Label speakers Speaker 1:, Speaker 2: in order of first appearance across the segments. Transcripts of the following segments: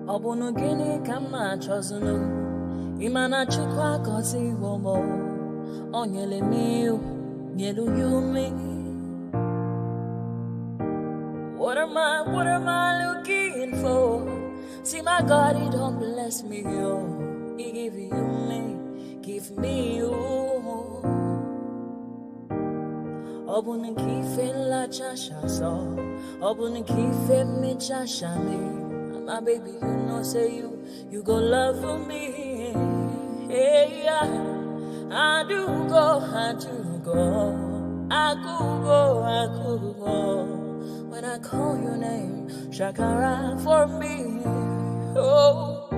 Speaker 1: Obunu gini kama chozunu Imana chukwa koti womo Onyele miu Nyelu yumi What am I looking for? See my God, he don't bless me, yo. He give me you. Obunu kife la chasha so. Obunu kife me chasha me. My baby, you know, say you go love for me. Hey, yeah. I do go. I could go. When I call your name, Shakara for me. Oh,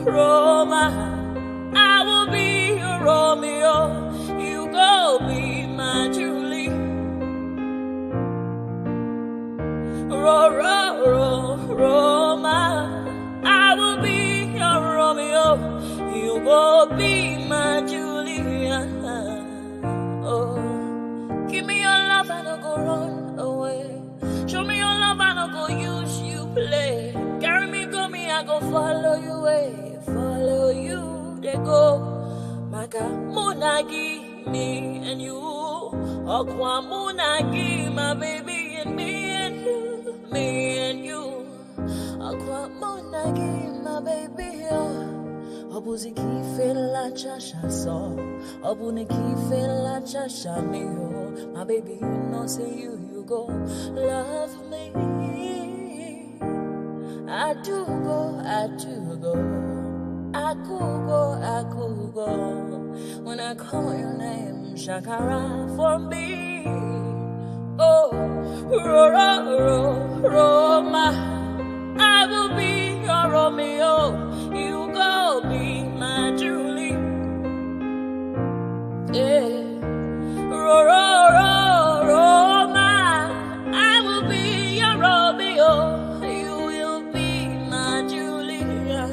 Speaker 1: Roma, I will be your Romeo. You go be my Julie. Roma, I will be your Romeo. You go be my Julia. Oh, give me your love and I'll go run away. Show me your love and I'll go use you play. Carry me, go me, I go follow you way. Follow you, they go. Maka Munagi, me and you. Okwa Munagi, my baby, and me and you. Me and you. Okwa Munagi, my baby, Obuzi kife la chasha so. Obuni kife la chasha me, my baby, you know, say you go love me. I do go. I could go. When I call your name, Shakara for me. Oh, Roma, I will be your Romeo. You go be my Julie. Yeah. Roma, I will be your Romeo. You will be my Julia.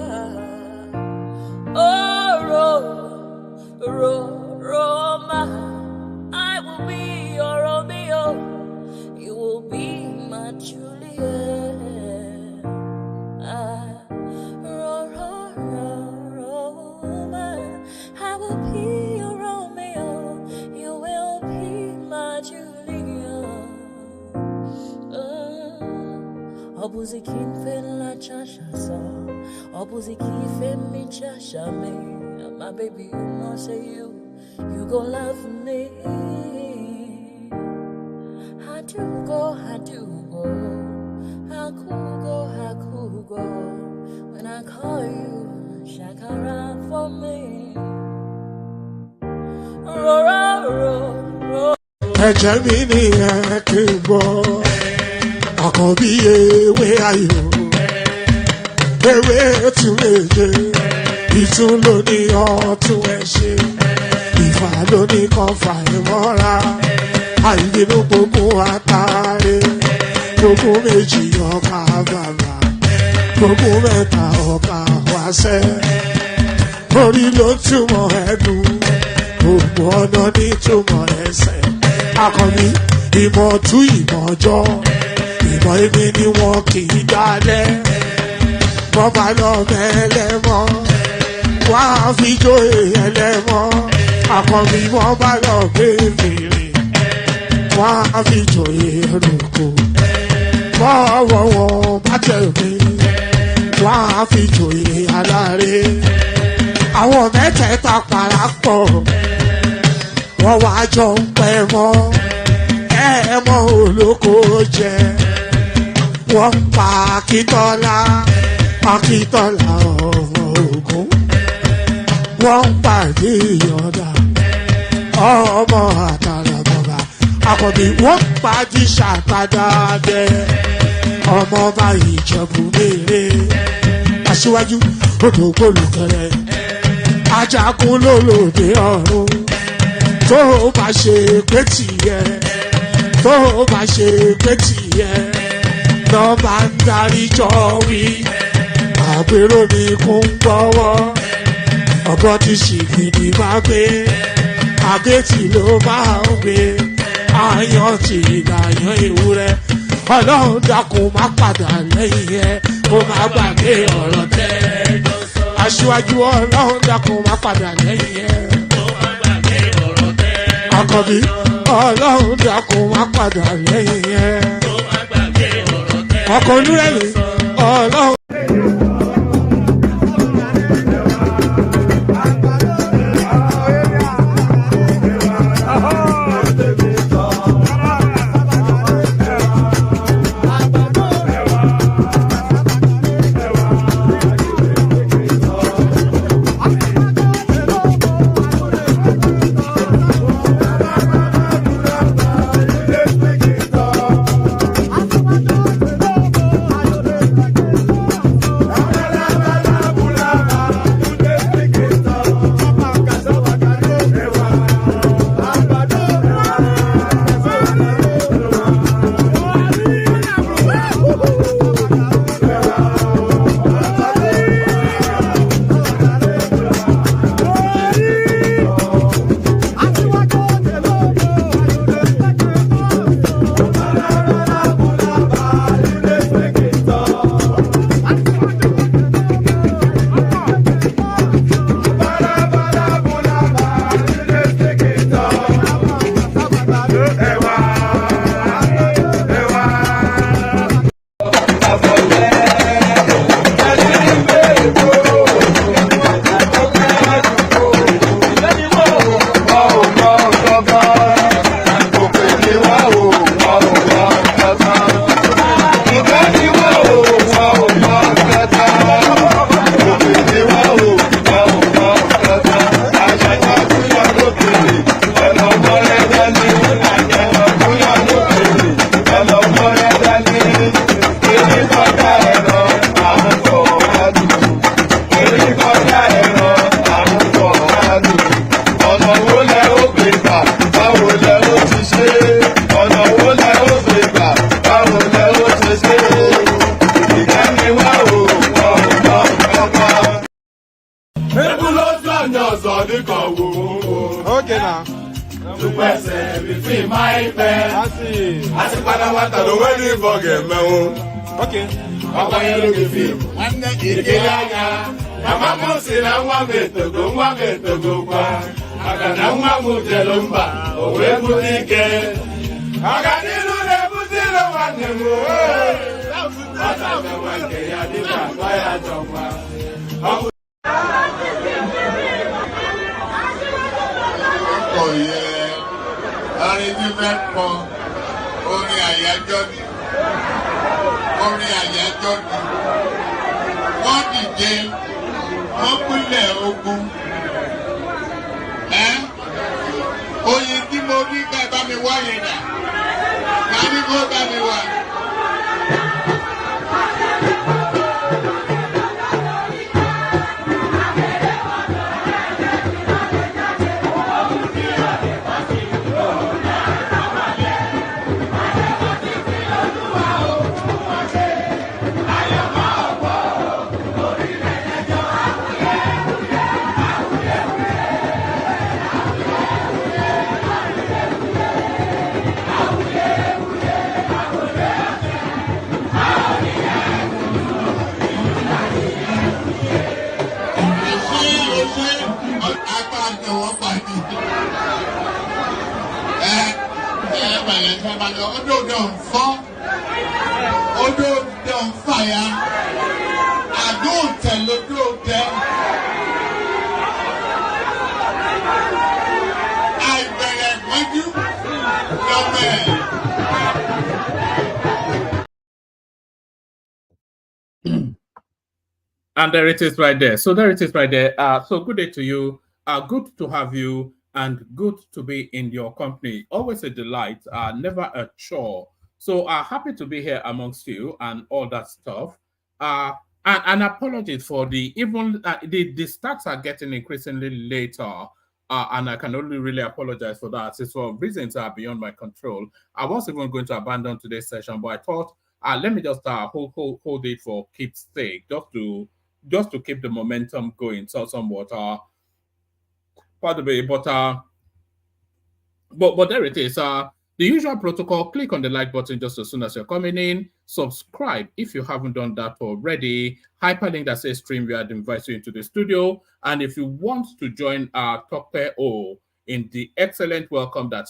Speaker 1: Oh, Roma, I will be your Romeo. You will be my Julia. Roma, I will be your Romeo. You will be my Julia. Obuzi kife la chasha so. Obuzi kife mi chasha me. My baby, you know, say you go love me. I do go. I could go. When I call you, Shakara for me.
Speaker 2: Ẹ̀jẹ̀ mi ni ẹ kí n gbọ́, àkọ́bí ewé ayò, ewé tún lè jẹ, ìtún ló ní ọ̀tún ẹ̀ ṣe, ìfà ló ní kan fà ẹ̀ mọ́ra, àìbínú gbogbo àtàrẹ, gbogbo méjì ọkà bàbà, gbogbo mẹ́ta ọkà wáṣẹ́, orí ló túmọ̀ ẹ̀dùn, gbogbo ọ̀nà ní túmọ̀ ẹsẹ̀. Akọni ìmọ̀ tú ìmọ̀ ọjọ́, ìmọ̀ èmi ni wọn kì í dálẹ̀. Wọ́n bá lọ mẹ́lẹ́mọ́, wọ́n á fi jóye ẹlẹ́mọ́. Akọni wọ́n bá lọ gbé fèrè, wọ́n á fi jóye ẹlòkò. Bọ́wọ́ wọn bá tẹ̀lé, wọ́n á fi jóye aláre. Àwọn mẹ́tẹ̀ẹ̀ta parapọ̀, wọ́n wá jọ ń pẹ́ mọ́, ẹ̀ẹ́mọ́ olóko jẹ. Wọ́n pa Akíntọ́lá ọmọ Ògún. Wọ́n pàdé Ìyọ̀dà ọmọ Àtàràbọ̀bà. Àkọ́bí wọ́n pàdé Ṣàtàdàdẹ ọmọ ọba Ìjẹ̀bú Mèrè. Aṣíwájú odò gbólùkẹrẹ, ajagun lólòdì ọ̀run. Tó bá ṣe pé tìyẹ, lọ bá ń darí jọ wí. Àpérò mi kún gbọ́wọ́, ọ̀bọ ti ṣìgìdì máa gbé, àgétì ló máa ń gbé, àyàn ti ìlàyàn ewúrẹ́. Ọlọ́run dákun má padà lẹ́yìn ẹ, kó má gbàgbé ọ̀rọ̀ tẹ́. Aṣíwájú ọlọ́run dákun má padà lẹ́yìn ẹ̀. Àkànbí ọlọ́run dákun má padà lẹ́yìn ẹ̀. Ọkọ̀ onúrẹ̀lẹ̀ ọlọ́run.
Speaker 3: Okay now.
Speaker 4: Tupese bifi maipe. Asipana wata do weni boge mewu.
Speaker 3: Okay.
Speaker 4: Baba yelo bifi. Ande ikilanya. Mama musi na nwa betogo kwa. Aka na nwa mujelumba. Owe budike. Aka nilu ne budilo wane mu. Ata me wanke ya dika kwa ya jomwa. Orin tí fẹ́ kọ orin àyájọ́ ni wọ́n dìde wọ́n pínlẹ̀ ogun oyin tí mo ní ká bá mi wá yẹn dà ká ní kó bá mi wá.
Speaker 5: And there it is right there. So there it is right there. So good day to you. Good to have you and good to be in your company. Always a delight, never a chore. So happy to be here amongst you and all that stuff. And apologies for the stats are getting increasingly later. And I can only really apologize for that. It's for reasons that are beyond my control. I was even going to abandon today's session, but I thought, let me just hold it for keep's sake, just to keep the momentum going. So somewhat, by the way, but there it is. The The usual protocol, click on the like button just as soon as you're coming in. Subscribe if you haven't done that already. Hyperlink that says StreamYard invites you into the studio. And if you want to join our Tope O in the excellent welcome that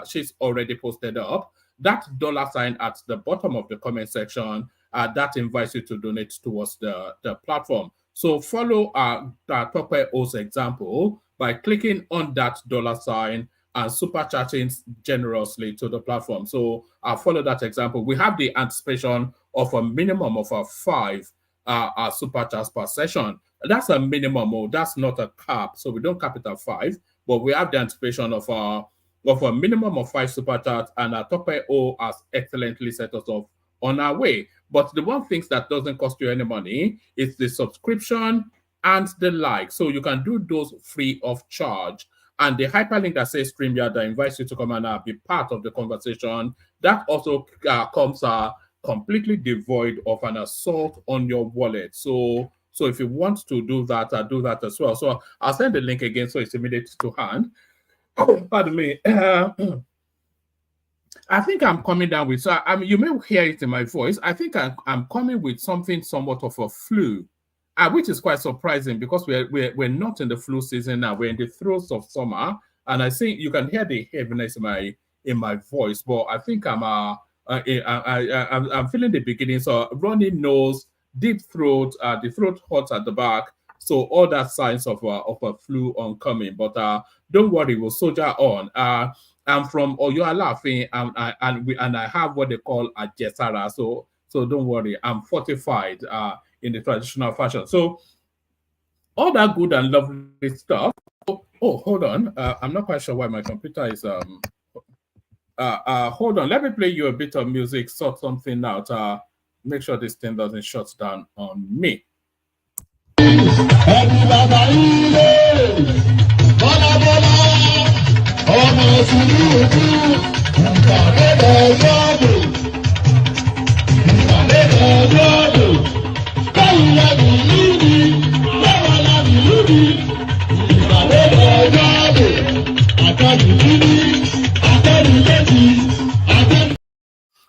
Speaker 5: she's already posted up, that $sign at the bottom of the comment section, that invites you to donate towards the platform. So follow Tope O's example by clicking on that $sign and super chatting generously to the platform. So I'll follow that example. We have the anticipation of a minimum of 5 super chats per session. That's a minimum, that's not a cap. So we don't cap it at 5, but we have the anticipation of a minimum of 5 super chats, and Tope O has excellently set us off on our way. But the one thing that doesn't cost you any money is the subscription and the like. So you can do those free of charge. And the hyperlink that says StreamYard that invites you to come and be part of the conversation, that also comes completely devoid of an assault on your wallet. So if you want to do that as well. So I'll send the link again so it's immediate to hand. Pardon me. I think I'm coming down with, you may hear it in my voice. I think I'm coming with something somewhat of a flu. Which is quite surprising because we're not in the flu season now. We're in the throes of summer, and I think you can hear the heaviness in my voice. But I think I'm feeling the beginning. So runny nose, deep throat, the throat hurts at the back. So all that signs of a flu oncoming. But don't worry, we'll soldier on. I'm from Oyo-Alafin, and I have what they call a jesara. So don't worry, I'm fortified. In the traditional fashion. So all that good and lovely stuff. Oh, hold on. I'm not quite sure why my computer is hold on. Let me play you a bit of music, sort something out. Make sure this thing doesn't shut down on me.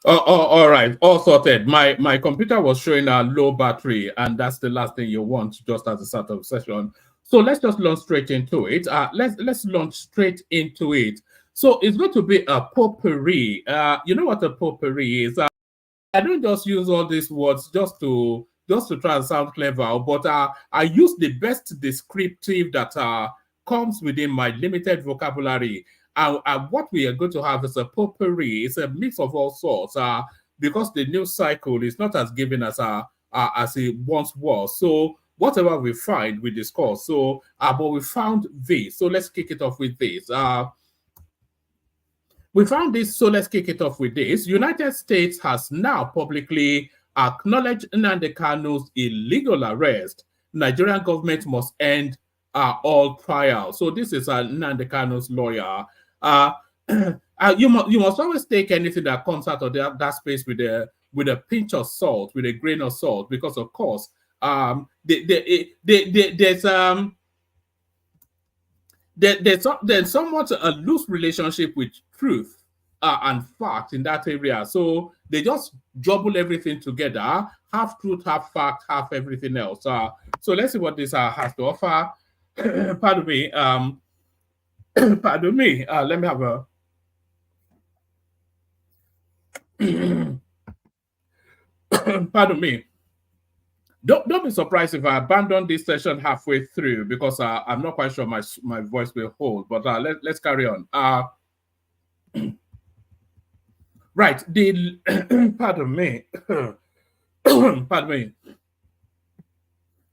Speaker 5: All right, all sorted. My computer was showing a low battery, and that's the last thing you want just at the start of the session. So let's just launch straight into it. Let's launch straight into it. So it's going to be a potpourri. You know what a potpourri is? I don't just use all these words just to try and sound clever, but I use the best descriptive that comes within my limited vocabulary. And what we are going to have is a potpourri. It's a mix of all sorts because the news cycle is not as given as it once was. So whatever we find, we discuss. So, but we found this. So let's kick it off with this. We found this, so let's kick it off with this. United States has now publicly acknowledged Nnamdi Kanu's illegal arrest. Nigerian government must end all trials. So this is Nnamdi Kanu's lawyer. You must always take anything that comes out of that space with a pinch of salt, with a grain of salt, because of course there's somewhat a loose relationship with truth and fact in that area. So they just jumble everything together, half truth, half fact, half everything else. So let's see what this has to offer. Pardon me. Pardon me. Let me have a. Pardon me. Don't be surprised if I abandon this session halfway through because I'm not quite sure my voice will hold. But let's carry on. Right. Pardon me. Pardon me.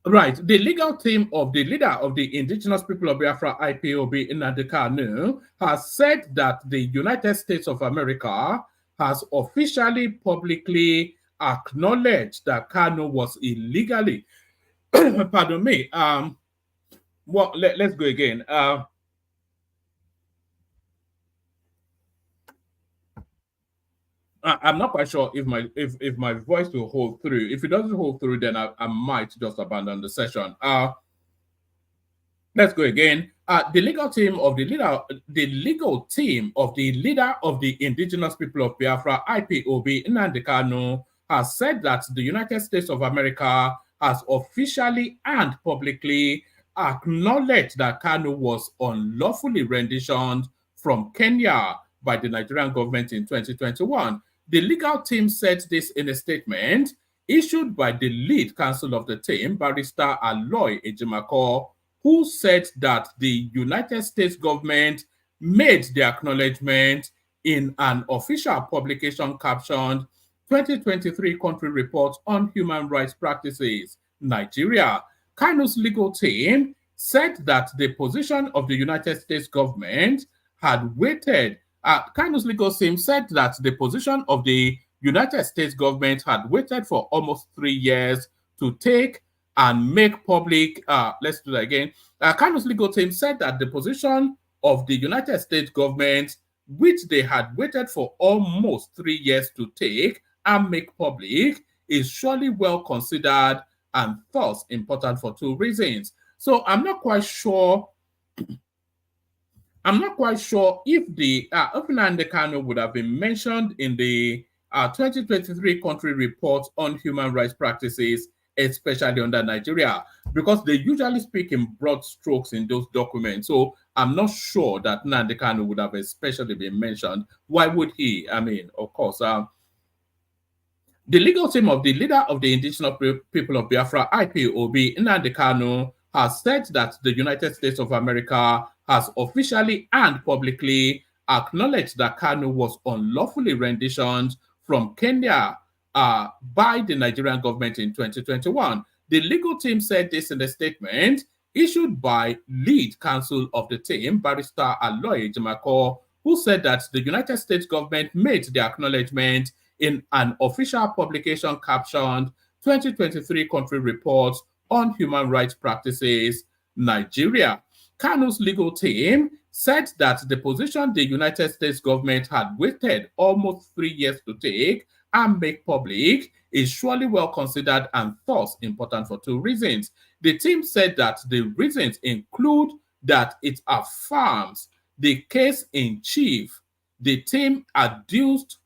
Speaker 5: Right. The legal team of the leader of the Indigenous People of Biafra, IPOB, Nnamdi Kanu, has said that the United States of America has officially publicly acknowledged that Kanu was illegally, pardon me, well, let's go again. I'm not quite sure if my voice will hold through. If it doesn't hold through, then I might just abandon the session. Let's go again. the legal team of the leader of the indigenous people of Biafra, IPOB, Nnamdi Kanu, has said that the United States of America has officially and publicly acknowledged that Kanu was unlawfully renditioned from Kenya by the Nigerian government in 2021. The legal team said this in a statement issued by the lead counsel of the team, Barrister Aloy Ejimako, who said that the United States government made the acknowledgement in an official publication captioned 2023 Country Report on Human Rights Practices, Nigeria. Kanu's legal team said that the position of the United States government had waited. Kanu's legal team said that the position of the United States government had waited for almost 3 years to take and make public. Let's do that again. Kanu's legal team said that the position of the United States government, which they had waited for almost 3 years to take and make public, is surely well considered and thus important for 2 reasons. So I'm not quite sure if the Nnamdi Kanu would have been mentioned in the 2023 Country Report on Human Rights Practices, especially under Nigeria, because they usually speak in broad strokes in those documents. So I'm not sure that Nnamdi Kanu would have especially been mentioned. Why would he? I mean, of course, the legal team of the leader of the indigenous people of Biafra, IPOB, Nnamdi Kanu, has said that the United States of America has officially and publicly acknowledged that Kanu was unlawfully renditioned from Kenya by the Nigerian government in 2021. The legal team said this in a statement issued by lead counsel of the team, Barrister Aloy Ejimako, who said that the United States government made the acknowledgement in an official publication captioned 2023 Country Reports on Human Rights Practices, Nigeria. Kanu's legal team said that the position the United States government had waited almost 3 years to take and make public is surely well considered and thus important for 2 reasons. The team said that the reasons include that it affirms the case in chief the team adduced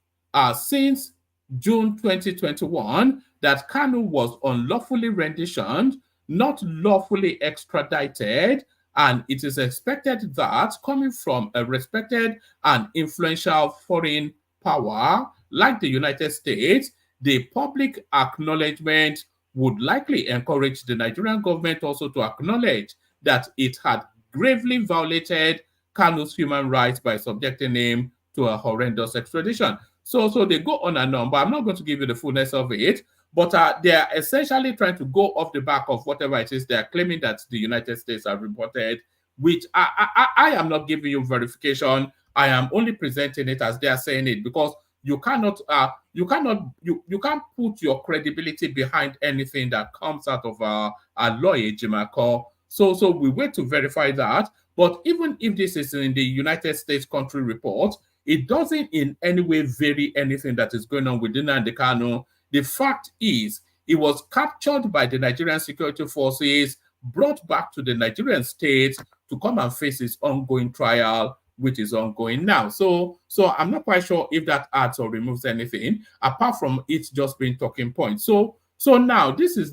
Speaker 5: since June 2021 that Kanu was unlawfully renditioned, not lawfully extradited, and it is expected that coming from a respected and influential foreign power like the United States, the public acknowledgement would likely encourage the Nigerian government also to acknowledge that it had gravely violated Kanu's human rights by subjecting him to a horrendous extradition. So they go on and on, but I'm not going to give you the fullness of it. But they are essentially trying to go off the back of whatever it is they are claiming that the United States have reported, which I am not giving you verification. I am only presenting it as they are saying it, because you can't put your credibility behind anything that comes out of a lawyer, Ejimako. So we wait to verify that. But even if this is in the United States Country Report, it doesn't in any way vary anything that is going on within Nnamdi Kanu. The fact is, he was captured by the Nigerian security forces, brought back to the Nigerian state to come and face his ongoing trial, which is ongoing now. So I'm not quite sure if that adds or removes anything, apart from it just being talking points. So now this is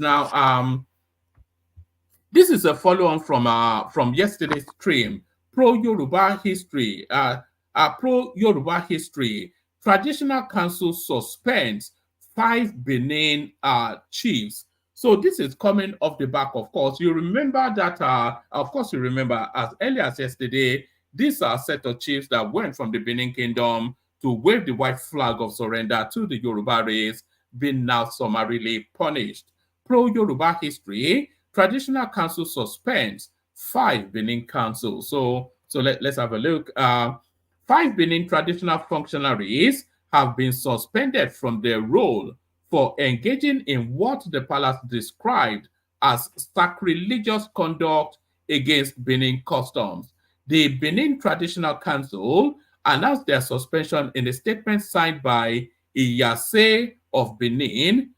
Speaker 5: this is a follow-on from yesterday's stream. Pro-Yoruba history. Pro-Yoruba history. Traditional Council suspends 5 Benin chiefs. So this is coming off the back, of course. You remember that, as early as yesterday, these are a set of chiefs that went from the Benin Kingdom to wave the white flag of surrender to the Yoruba race, being now summarily punished. Pro-Yoruba history. Traditional Council suspends 5 Benin councils. So let's have a look. 5 Benin traditional functionaries have been suspended from their role for engaging in what the palace described as sacrilegious conduct against Benin customs. The Benin Traditional Council announced their suspension in a statement signed by Iyase of Benin,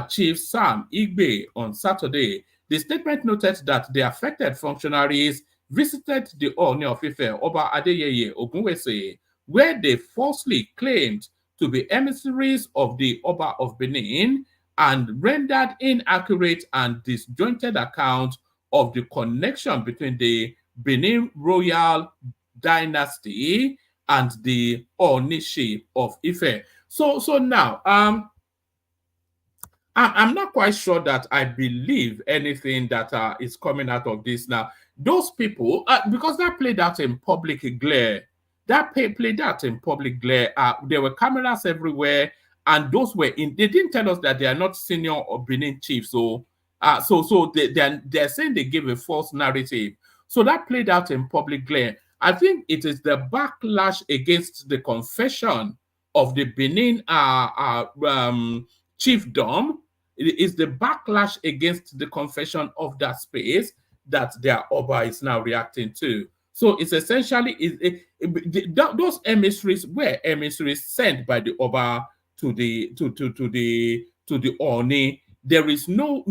Speaker 5: Chief Sam Igbe, on Saturday. The statement noted that the affected functionaries visited the Ooni of Ife, Oba Adeyeye Ogunwese, where they falsely claimed to be emissaries of the Oba of Benin and rendered inaccurate and disjointed accounts of the connection between the Benin royal dynasty and the Oonishi of Ife. So now, I'm not quite sure that I believe anything that is coming out of this now. Those people, because that played out in public glare, played out in public glare. There were cameras everywhere, and those were in. They didn't tell us that they are not senior or Benin chiefs. So they're saying they gave a false narrative. So that played out in public glare. I think it is the backlash against the confession of the Benin chiefdom. It is the backlash against the confession of that space that their Oba is now reacting to. So it's essentially those emissaries were emissaries sent by the Oba to the Oni. There's no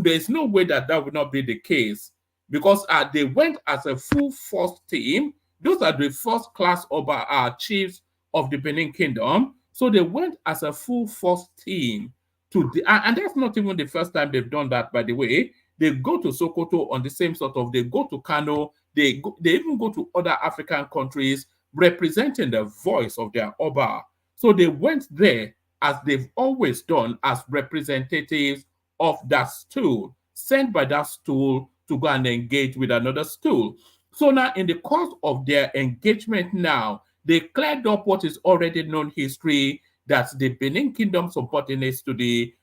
Speaker 5: way that would not be the case, because they went as a full force team. Those are the first class Oba chiefs of the Benin Kingdom. So they went as a full force team to the, and that's not even the first time they've done that, by the way. They go to Sokoto on the same sort of, they go to Kano, they even go to other African countries representing the voice of their Oba. So they went there as they've always done, as representatives of that stool, sent by that stool to go and engage with another stool. So now, in the course of their engagement now, they cleared up what is already known history, that the Benin Kingdom subordinates to the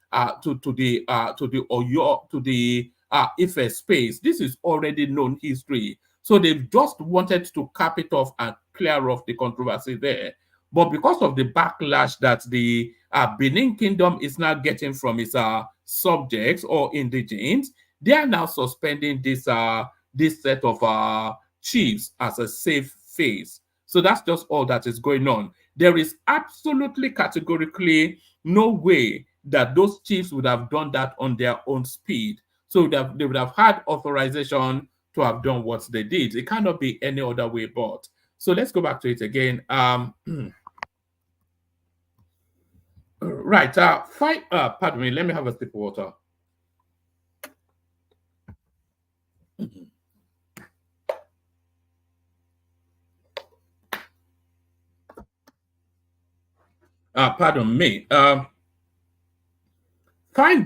Speaker 5: Ife space. This is already known history. So they've just wanted to cap it off and clear off the controversy there. But because of the backlash that the Benin Kingdom is now getting from its subjects or indigents, they are now suspending this set of chiefs as a safe face. So that's just all that is going on. There is absolutely categorically no way that those chiefs would have done that on their own speed. So they would have had authorization to have done what they did. It cannot be any other way but. So let's go back to it again. Right. Pardon me. Let me have a sip of water. Pardon me. 5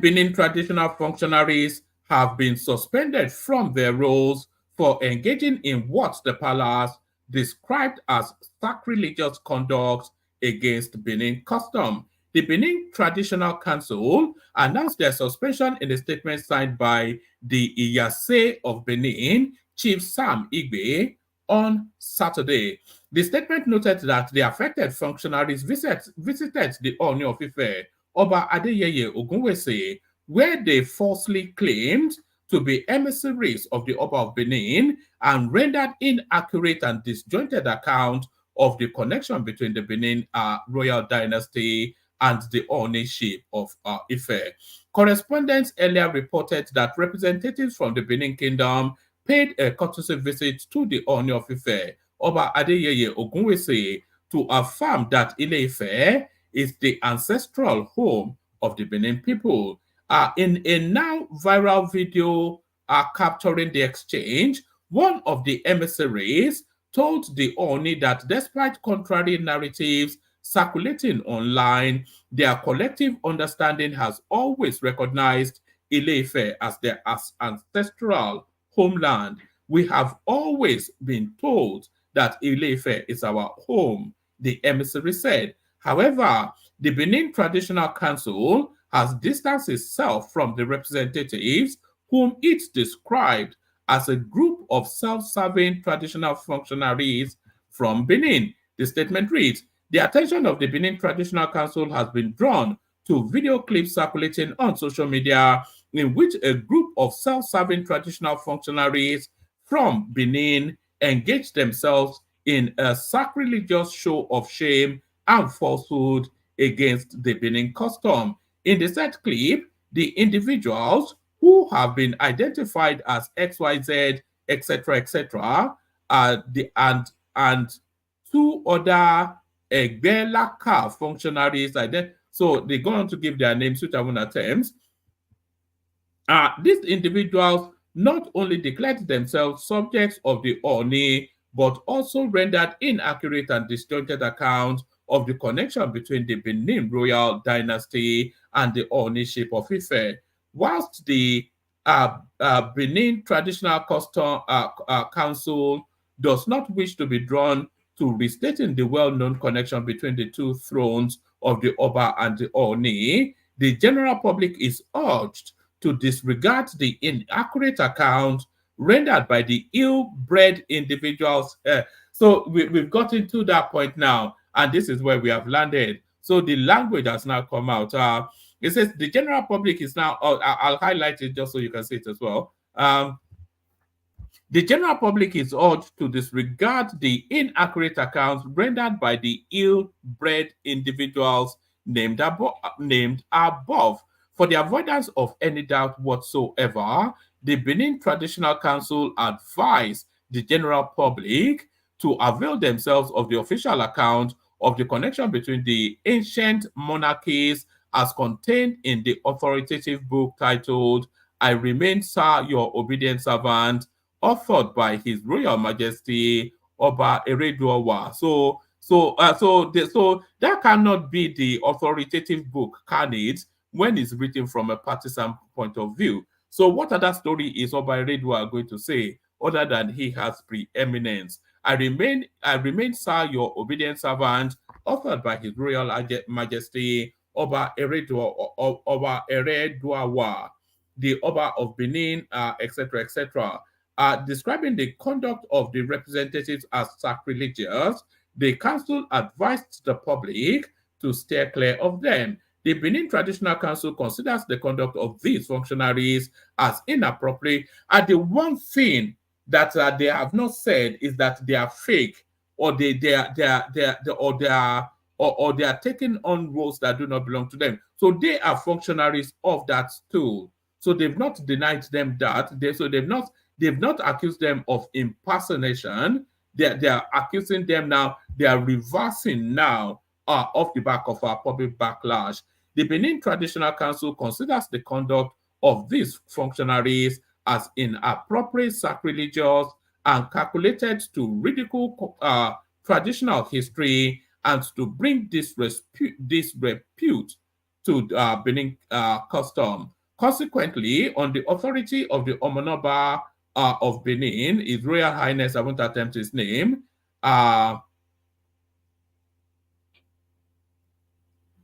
Speaker 5: Benin traditional functionaries have been suspended from their roles for engaging in what the palace described as sacrilegious conduct against Benin custom. The Benin Traditional Council announced their suspension in a statement signed by the Iyase of Benin, Chief Sam Igbe, on Saturday. The statement noted that the affected functionaries visited the Ooni of Ife, Oba Adeyeye Ogunwese, where they falsely claimed to be emissaries of the Oba of Benin and rendered inaccurate and disjointed account of the connection between the Benin royal dynasty and the ownership of Ife. Correspondents earlier reported that representatives from the Benin Kingdom paid a courtesy visit to the Ooni of Ife, Oba Adeyeye Ogunwese, to affirm that Ile-Ife is the ancestral home of the Benin people. In a now viral video capturing the exchange, one of the emissaries told the Ooni that despite contrary narratives circulating online, their collective understanding has always recognized Ile-Ife as their ancestral homeland. We have always been told that Ile-Ife is our home, the emissary said. However, the Benin Traditional Council has distanced itself from the representatives whom it described as a group of self-serving traditional functionaries from Benin. The statement reads, the attention of the Benin Traditional Council has been drawn to video clips circulating on social media in which a group of self-serving traditional functionaries from Benin engaged themselves in a sacrilegious show of shame and falsehood against the Benin custom. In the said clip, the individuals who have been identified as XYZ, etc., etc., and two other Egbelaka functionaries. So they go on to give their names, which I won't attempt. These individuals not only declared themselves subjects of the Oni, but also rendered inaccurate and disjointed accounts of the connection between the Benin royal dynasty and the ownership of Ife. Whilst the Benin Traditional Custom Council does not wish to be drawn to restating the well-known connection between the two thrones of the Oba and the Oni, the general public is urged to disregard the inaccurate account rendered by the ill-bred individuals. So we've gotten to that point now, and this is where we have landed. So the language has now come out. It says the general public is now, I'll highlight it just so you can see it as well. The general public is urged to disregard the inaccurate accounts rendered by the ill-bred individuals named above. For the avoidance of any doubt whatsoever, the Benin Traditional Council advised the general public to avail themselves of the official account of the connection between the ancient monarchies as contained in the authoritative book titled I Remain, Sir, Your Obedient Servant, authored by His Royal Majesty Oba Ereduowa. So that cannot be the authoritative book, can it? When it's written from a partisan point of view. So what other story is Oba Ereduowa going to say other than he has preeminence? I remain, sir, your obedient servant, authored by His Royal Majesty Oba Ereduowa, the Oba of Benin, etc., etc. Describing the conduct of the representatives as sacrilegious, the council advised the public to steer clear of them. The Benin Traditional Council considers the conduct of these functionaries as inappropriate. And the one thing that they have not said is that they are fake, or they are taking on roles that do not belong to them. So they are functionaries of that stool. So they've not denied them that. They've not accused them of impersonation. They are accusing them now. They are reversing now off the back of our public backlash. The Benin Traditional Council considers the conduct of these functionaries as inappropriate, sacrilegious, and calculated to ridicule traditional history and to bring disrepute to Benin custom. Consequently, on the authority of the Omonoba of Benin, His Royal Highness, I won't attempt his name,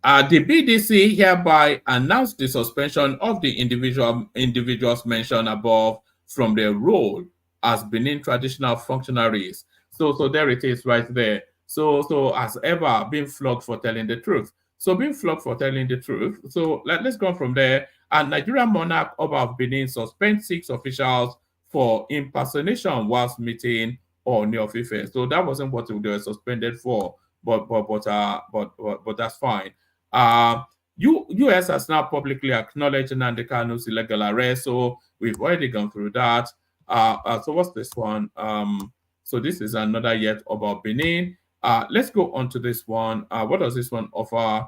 Speaker 5: the BDC hereby announced the suspension of the individuals mentioned above from their role as Benin traditional functionaries. So there it is right there. So as ever, being flogged for telling the truth. So being flogged for telling the truth. So let's go from there. And Nigerian monarch Oba of Benin suspend 6 officials for impersonation whilst meeting Ooni of Ife. So that wasn't what they were suspended for, but that's fine. US has now publicly acknowledged Nnamdi Kanu's illegal arrest, so we've already gone through that. So what's this one? So this is another yet about Benin. Let's go on to this one. What does this one offer?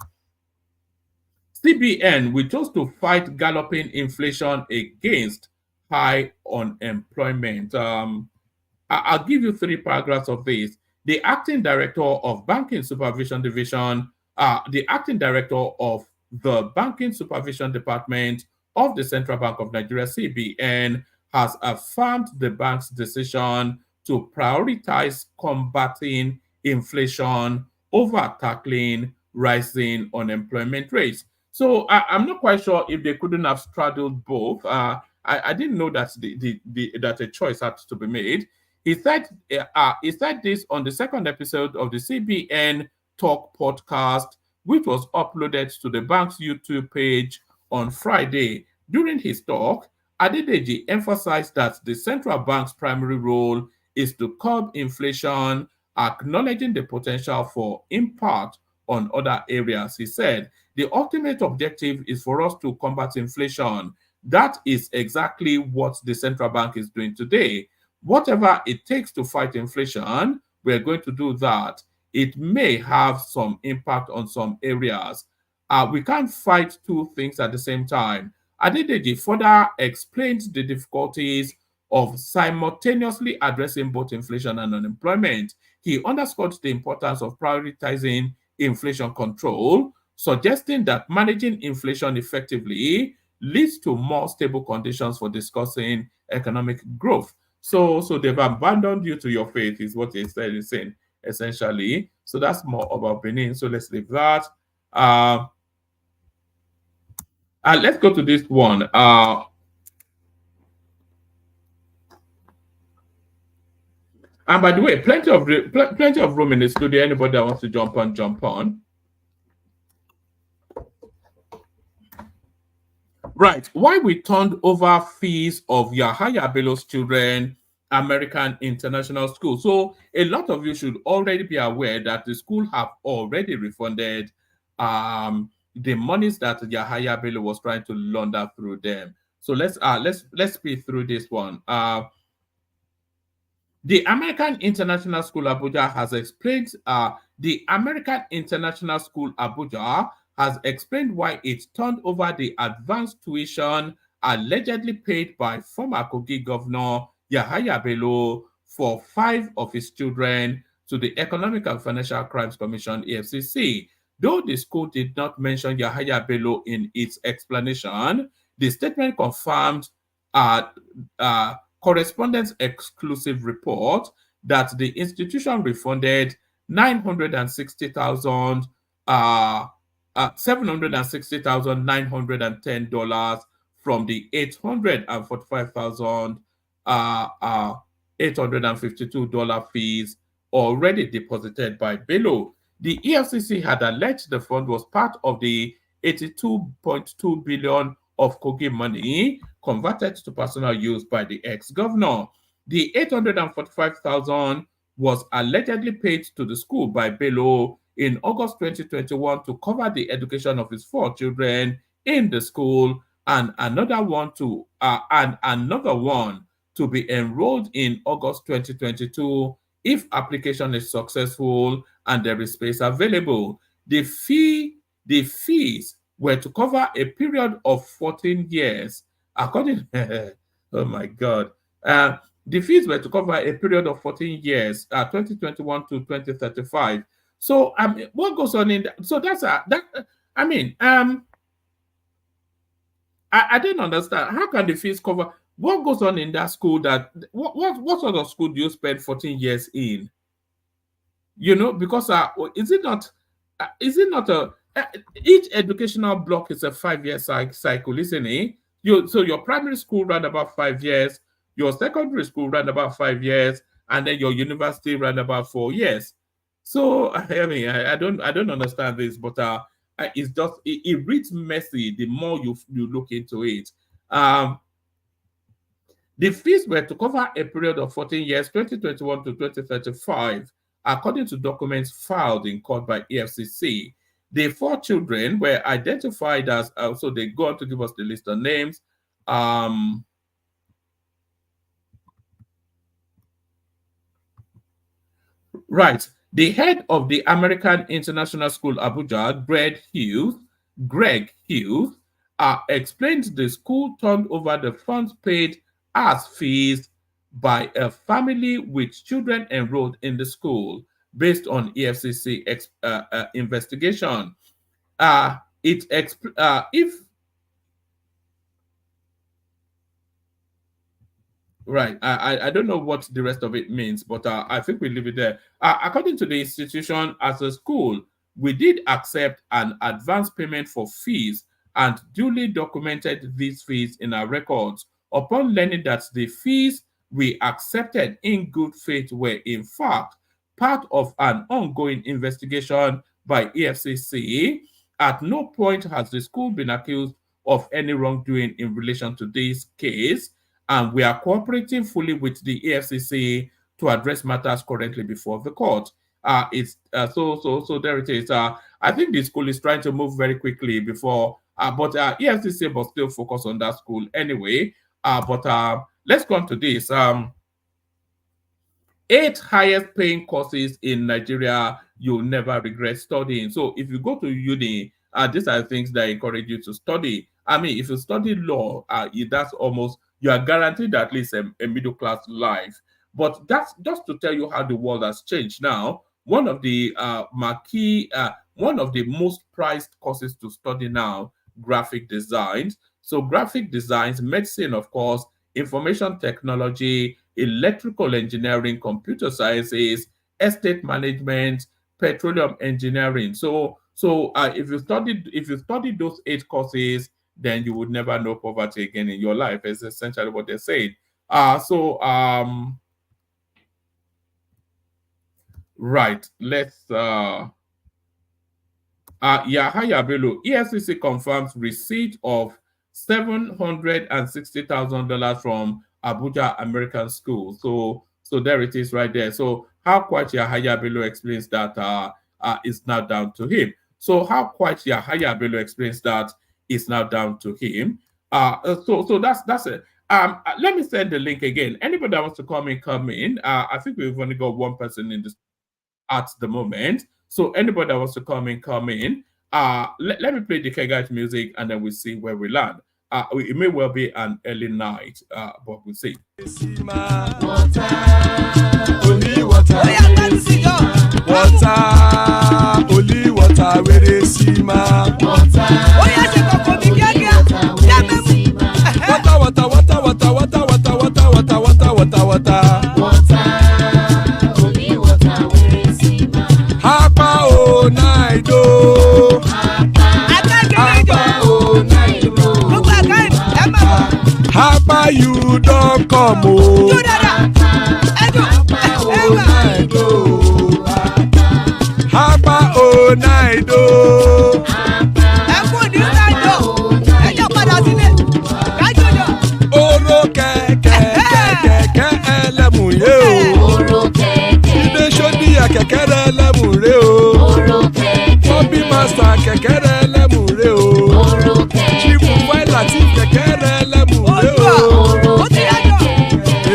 Speaker 5: CBN, we chose to fight galloping inflation against high unemployment. I'll give you 3 paragraphs of this. The acting director of Banking Supervision Division, the acting director of the Banking Supervision Department of the Central Bank of Nigeria, CBN, has affirmed the bank's decision to prioritize combating inflation over tackling rising unemployment rates. So I'm not quite sure if they couldn't have straddled both. I didn't know that that a choice had to be made. He said this on the 2nd episode of the CBN Talk podcast, which was uploaded to the bank's YouTube page on Friday. During his talk, Adedeji emphasized that the central bank's primary role is to curb inflation, acknowledging the potential for impact on other areas. He said, the ultimate objective is for us to combat inflation. That is exactly what the central bank is doing today. whatever it takes to fight inflation, we're going to do that. It may have some impact on some areas. We can't fight two things at the same time. Adedeji further explained the difficulties of simultaneously addressing both inflation and unemployment. He underscored the importance of prioritizing inflation control, suggesting that managing inflation effectively leads to more stable conditions for discussing economic growth. So they've abandoned you to your fate, is what he said. Is saying essentially. So that's more about Benin. So let's leave that. Let's go to this one. And by the way, plenty of room in the studio. Anybody that wants to jump on, jump on. Right. Why we turned over fees of Yahaya Bello's children, American International School. So a lot of you should already be aware that the school have already refunded the monies that Yahaya Bello was trying to launder through them. So let's speed through this one. The American International School Abuja has explained. The American International School Abuja has explained why it turned over the advanced tuition allegedly paid by former Kogi Governor Yahaya Bello for 5 of his children to the Economic and Financial Crimes Commission (EFCC). Though the school did not mention Yahaya Bello in its explanation, the statement confirmed correspondence exclusive report that the institution refunded 760,910 from the $845,852 fees already deposited by Bello. The EFCC had alleged the fund was part of the 82.2 billion of Kogi money converted to personal use by the ex-governor. The 845,000 was allegedly paid to the school by Bello in August 2021 to cover the education of his 4 children in the school, and another one to be enrolled in August 2022 if application is successful and there is space available. The fees were to cover a period of 14 years. According, oh my God, the fees were to cover a period of 14 years, 2021 to 2035. So, what goes on in that? So that's that. I didn't understand. How can the fees cover? What goes on in that school? What sort of school do you spend 14 years in? Because is it not each educational block is a 5-year cycle, isn't it? So your primary school ran about 5 years, your secondary school ran about 5 years, and then your university ran about 4 years. So I don't understand this, but it's just it reads messy the more you look into it. The fees were to cover a period of 14 years, 2021 to 2035, according to documents filed in court by EFCC. The 4 children were identified as, so they go on to give us the list of names. Right. The head of the American International School Abuja, Greg Hughes, explained the school turned over the funds paid as fees by a family with children enrolled in the school based on EFCC investigation. Right. I don't know what the rest of it means, but I think we leave it there. According to the institution, as a school, we did accept an advance payment for fees and duly documented these fees in our records. Upon learning that the fees we accepted in good faith were, in fact, part of an ongoing investigation by EFCC, at no point has the school been accused of any wrongdoing in relation to this case, and we are cooperating fully with the EFCC to address matters currently before the court. So there it is. I think the school is trying to move very quickly before, but EFCC must still focus on that school anyway. But let's go on to this. 8 highest paying courses in Nigeria you'll never regret studying. So if you go to uni, these are things that encourage you to study. I mean, if you study law, that's almost, you are guaranteed at least a middle class life. But that's just to tell you how the world has changed now. One of the one of the most prized courses to study now, graphic designs. So graphic designs, medicine, of course, information technology, electrical engineering, computer sciences, estate management, petroleum engineering. So if you studied those 8 courses, then you would never know poverty again in your life. Is essentially what they're saying. Right. Let's Yahaya Bello, EFCC confirms receipt of $760,000 from Abuja American School. So there it is right there. So how quite Yahaya Bello explains that is now down to him. So how quite Yahaya Bello explains that is now down to him. So that's it. Let me send the link again. Anybody that wants to come in. I think we've only got one person in this at the moment. So anybody that wants to come in. Let me play the Kegite music and then we'll see where we land. It may well be an early night, but we'll see.
Speaker 3: Water, only water, only water, where they see ma. Water, Hapa you don't come oh. Hapa oh night oh. Oro kẹ̀kẹ́ ẹlẹ́mù yé o. Ilé sọ́dí àkẹ́kẹ́ rẹ̀ ẹlẹ́mù rẹ̀ o. Hobby master kẹ̀kẹ́ rẹ̀ ẹlẹ́mù rẹ̀ o. Chief Wáìlà tí kẹ̀kẹ́ rẹ̀ ẹlẹ́mù rẹ̀ o.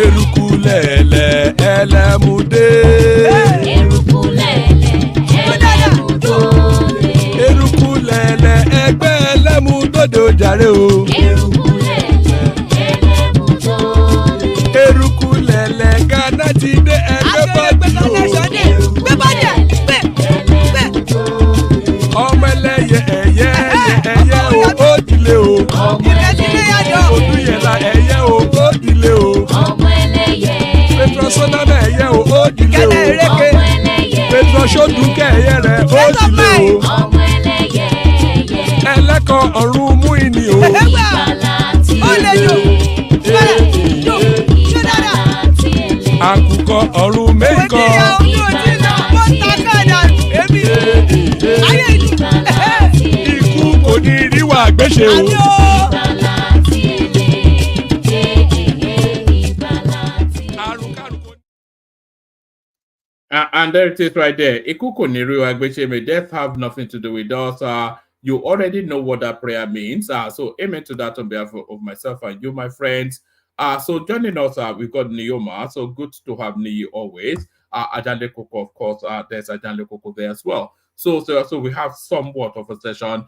Speaker 3: Eruku lẹ̀lẹ̀ ẹlẹ́mù dé. Eruku lẹ̀lẹ̀ ẹgbẹ́ ẹlẹ́mù dòde ojàre o. Eruku lẹ̀lẹ̀ Ghana ti dé ẹgbẹ́ bọ́dì o. Ọmọ ẹlẹ́yẹ ẹyẹ o ó dilé o. Odúyẹ̀lá ẹyẹ o ó dilé o. Petrosonama ẹyẹ o ó dilé o. Petrosodúnkẹ́ ẹyẹ rẹ̀ ó dilé o. Ẹlẹ́kọ̀ ọ̀run mú ìní o. Àkùkọ ọ̀run mẹ́kọ̀. Ikú kò ní ríwà gbéṣe o.
Speaker 5: And there it is right there. Ikuko Niru Agbecheme, death have nothing to do with us. You already know what that prayer means. So amen to that on behalf of myself and you, my friends. So joining us, we've got Nioma. So good to have Niyi always. Ajale Koko, of course, there's Ajale Koko there as well. So we have somewhat of a session.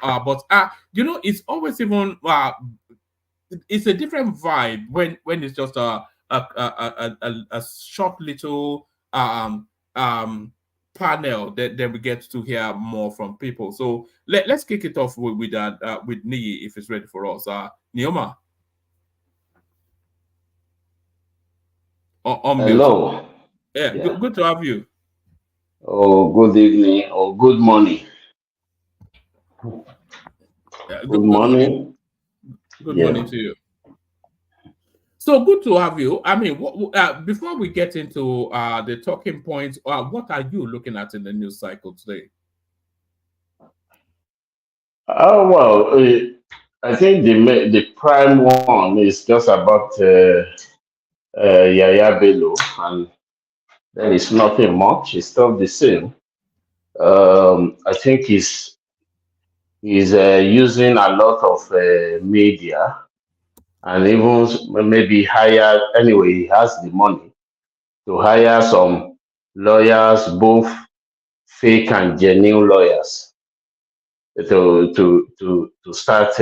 Speaker 5: But it's always even it's a different vibe when it's just a short little panel that we get to hear more from people. So let's kick it off with Niyi if it's ready for us. Nioma.
Speaker 6: Hello.
Speaker 5: Yeah. Good to have you.
Speaker 6: Oh, good evening or good morning. Good morning.
Speaker 5: Good morning to you. So good to have you. I mean, before we get into the talking points, what are you looking at in the news cycle today?
Speaker 6: Oh well, I think the prime one is just about Yahaya Bello, and then it's nothing much. It's still the same. I think he's using a lot of media, and even maybe higher. Anyway, he has the money to hire some lawyers, both fake and genuine lawyers, to start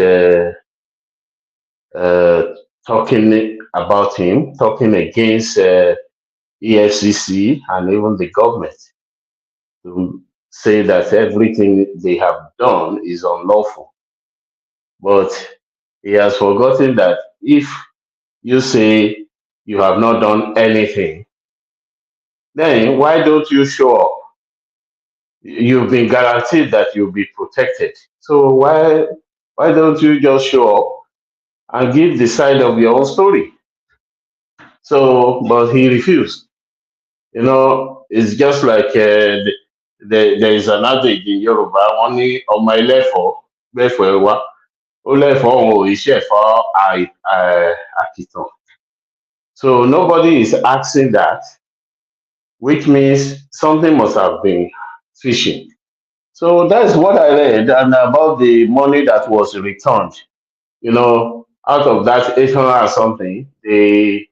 Speaker 6: talking about him, talking against EFCC and even the government, to say that everything they have done is unlawful. But he has forgotten that if you say you have not done anything, then why don't you show up? You've been guaranteed that you'll be protected. So why don't you just show up and give the side of your own story? So, but he refused. You know, it's just like there is an adage in Yoruba, only on my level, therefore, so nobody is asking that, which means something must have been fishing. So that's what I read, and about the money that was returned. You know, out of that 800 or something, the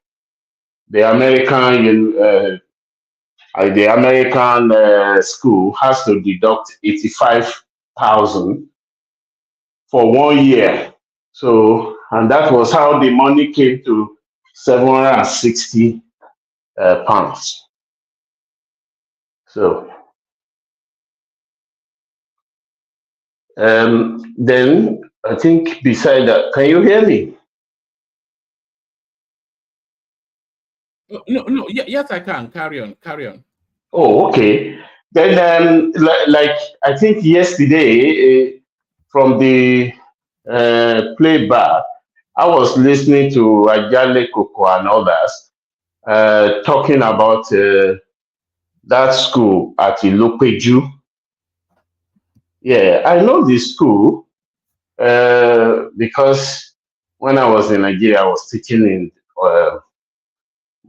Speaker 6: American school has to deduct 85,000 for 1 year. So, and that was how the money came to 760 pounds. So, then I think beside that, can you hear me?
Speaker 5: No, yes, I can. Carry on.
Speaker 6: Oh, okay. Then, like I think yesterday, from the playback, I was listening to Ajale Koko and others talking about that school at Ilopeju. Yeah, I know the school because when I was in Nigeria, I was teaching in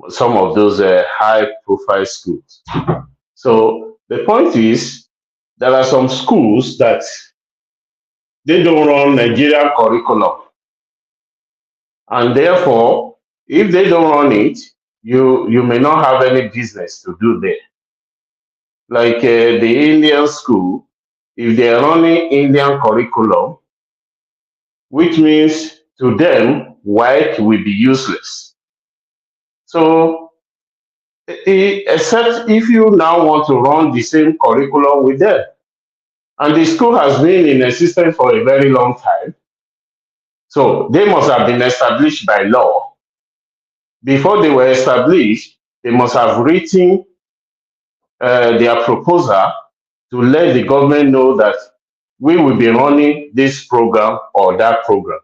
Speaker 6: some of those high-profile schools. So the point is, there are some schools that they don't run Nigerian curriculum, and therefore, if they don't run it, you may not have any business to do there. Like the Indian school, if they are running Indian curriculum, which means to them white will be useless. So, except if you now want to run the same curriculum with them, and the school has been in existence for a very long time, so they must have been established by law. Before they were established, they must have written their proposal to let the government know that we will be running this program or that program.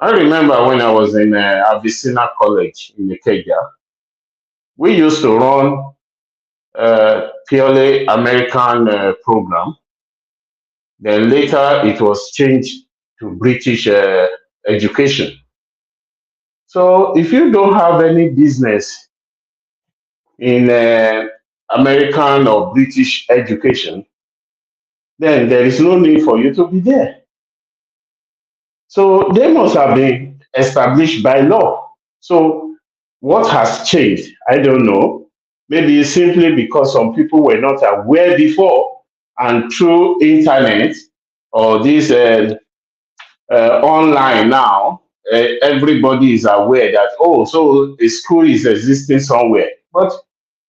Speaker 6: I remember when I was in Avicenna College in Ikeja, we used to run purely American program. Then later it was changed to British education. So if you don't have any business in American or British education, then there is no need for you to be there. So they must have been established by law. So what has changed? I don't know. Maybe simply because some people were not aware before, and through internet or this online now, everybody is aware that, oh, so a school is existing somewhere. But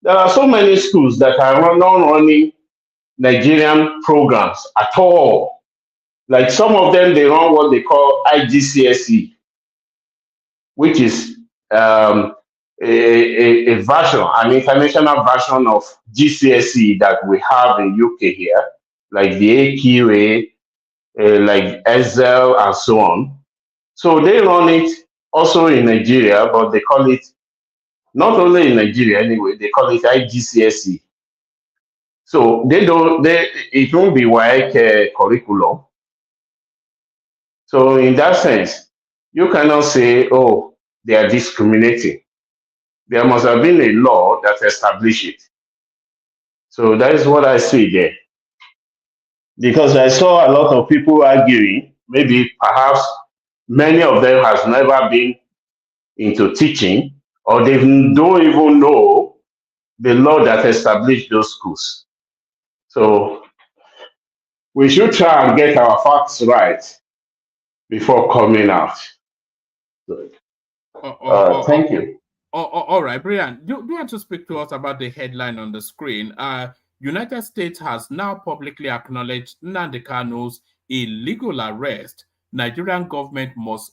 Speaker 6: there are so many schools that are not running Nigerian programs at all. Like some of them, they run what they call IGCSE, which is a version, an international version of GCSE that we have in UK here, like the AQA, like ESL, and so on. So they run it also in Nigeria, but they call it, not only in Nigeria anyway, they call it IGCSE. So it won't be like curriculum. So in that sense, you cannot say, oh, they are discriminating. There must have been a law that established it. So that is what I see there. Because I saw a lot of people arguing, maybe perhaps many of them has never been into teaching, or they don't even know the law that established those schools. So we should try and get our facts right before coming out. Thank you.
Speaker 5: All right, brilliant. Do you want to speak to us about the headline on the screen? United States has now publicly acknowledged Nnamdi Kanu's illegal arrest. Nigerian government must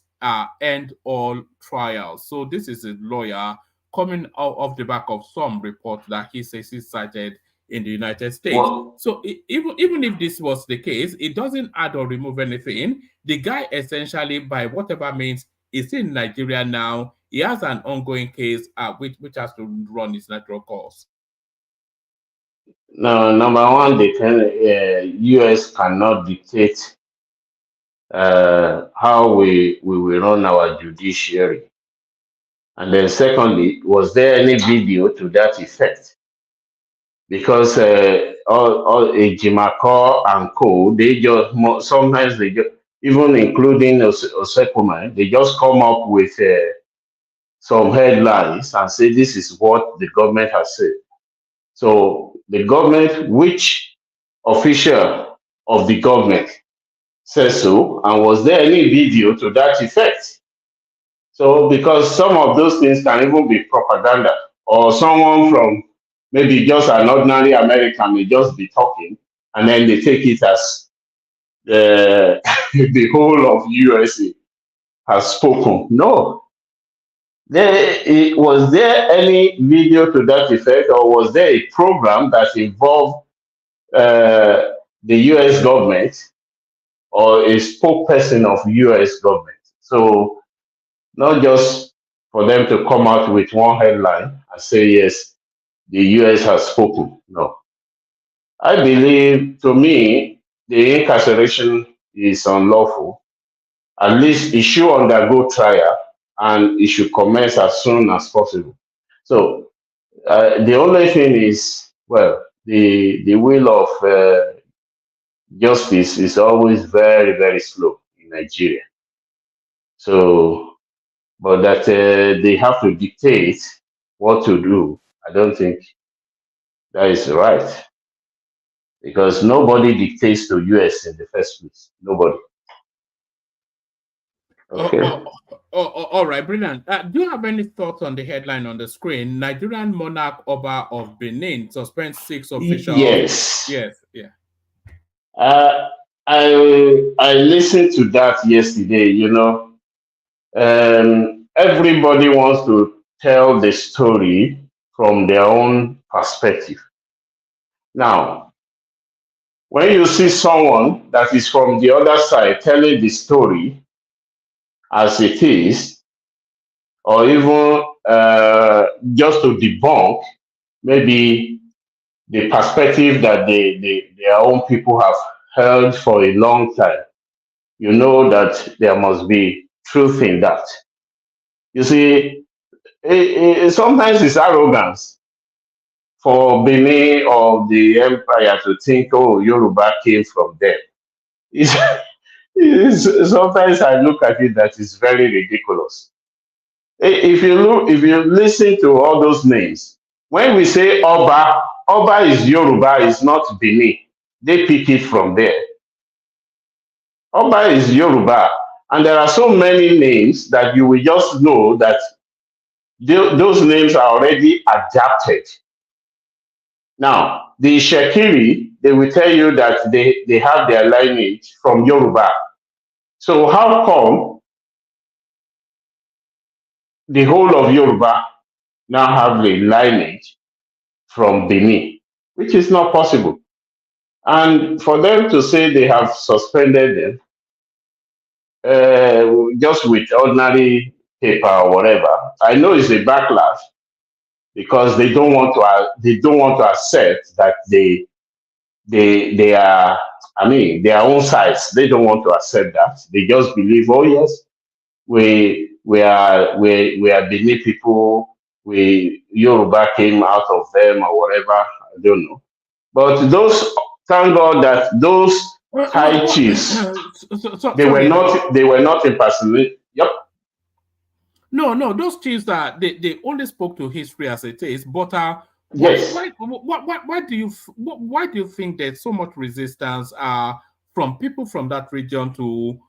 Speaker 5: end all trials. So this is a lawyer coming out of the back of some report that he says he cited in the United States.
Speaker 6: Well,
Speaker 5: so even if this was the case, it doesn't add or remove anything. The guy essentially, by whatever means, is in Nigeria now. He has an ongoing case which has to run its natural course.
Speaker 6: No, number one, the U.S. cannot dictate how we will run our judiciary. And then secondly, was there any video to that effect? Because all Ejimako and co, they just sometimes they just, even including Osekuma, they just come up with some headlines and say this is what the government has said. So the government, which official of the government says so, and was there any video to that effect? So because some of those things can even be propaganda, or someone from maybe just an ordinary American may just be talking, and then they take it as the whole of USA has spoken. No. Was there any video to that effect, or was there a program that involved the U.S. government or a spokesperson of U.S. government? So not just for them to come out with one headline and say, yes, the U.S. has spoken. No. I believe, to me, the incarceration is unlawful. At least it should undergo trial, and it should commence as soon as possible. So the only thing is, well, the wheel of justice is always very, very slow in Nigeria. So, but that they have to dictate what to do, I don't think that is right. Because nobody dictates to US in the first place. Nobody. Okay.
Speaker 5: All right, brilliant. Do you have any thoughts on the headline on the screen? Nigerian monarch Oba of Benin suspends 6 officials.
Speaker 6: Yes.
Speaker 5: Yes. Yeah.
Speaker 6: I listened to that yesterday. You know, everybody wants to tell the story from their own perspective. Now, when you see someone that is from the other side telling the story as it is, or even just to debunk maybe the perspective that their own people have held for a long time, you know that there must be truth in that. You see, sometimes it's arrogance for Benin or the empire to think, oh, Yoruba came from them. Sometimes I look at it that is very ridiculous. If you listen to all those names, when we say Oba, Oba is Yoruba, is not Benin. They pick it from there. Oba is Yoruba, and there are so many names that you will just know that those names are already adapted. Now, the Shekiri, they will tell you that they have their lineage from Yoruba. So how come the whole of Yoruba now have a lineage from Benin, which is not possible? And for them to say they have suspended them just with ordinary paper or whatever, I know it's a backlash because they don't want to accept that they are, I mean, their own sides. They don't want to accept that. They just believe, oh yes, we are Benin people. Yoruba came out of them or whatever. I don't know. But those, thank God that those high chiefs, they were not impersonating. Yep.
Speaker 5: No, those chiefs that they only spoke to history as it is, but
Speaker 6: Yes.
Speaker 5: Why do you think there's so much resistance from people from that region to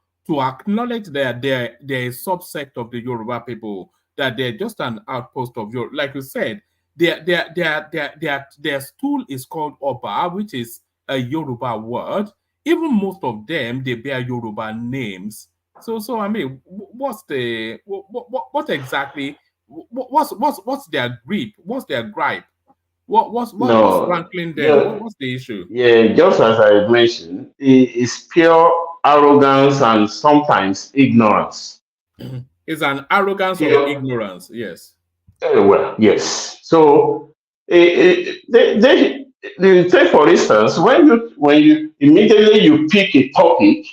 Speaker 5: acknowledge that they're a subsect of the Yoruba people, that they're just an outpost of Yoruba? Like you said, their stool is called Oba, which is a Yoruba word. Even most of them, they bear Yoruba names. So I mean, what's the what exactly? What's their grip? What's their gripe? What's
Speaker 6: No.
Speaker 5: rankling them?
Speaker 6: Yeah.
Speaker 5: What's the issue?
Speaker 6: Yeah. Just as I mentioned, it's pure arrogance and sometimes ignorance.
Speaker 5: It's an arrogance of
Speaker 6: Pure.
Speaker 5: ignorance. Yes.
Speaker 6: Well, yes. So they take for instance when you immediately you pick a topic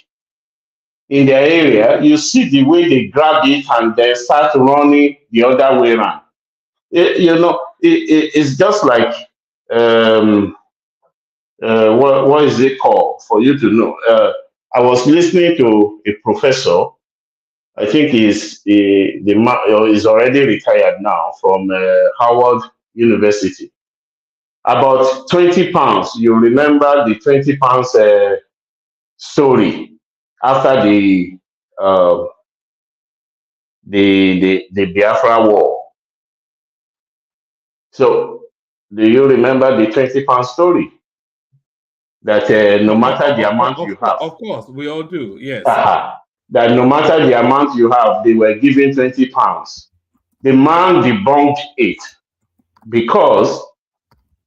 Speaker 6: in their area, you see the way they grab it and then start running the other way around. It's just like um, what is it called for you to know? I was listening to a professor. I think he's already retired now from Howard University. About 20 pounds. You remember the 20 pounds story after uh, the Biafra War. So, do you remember the 20 pound story? That no matter the amount you have,
Speaker 5: Of course, we all do. Yes.
Speaker 6: that no matter the amount you have, they were given 20 pounds. The man debunked it because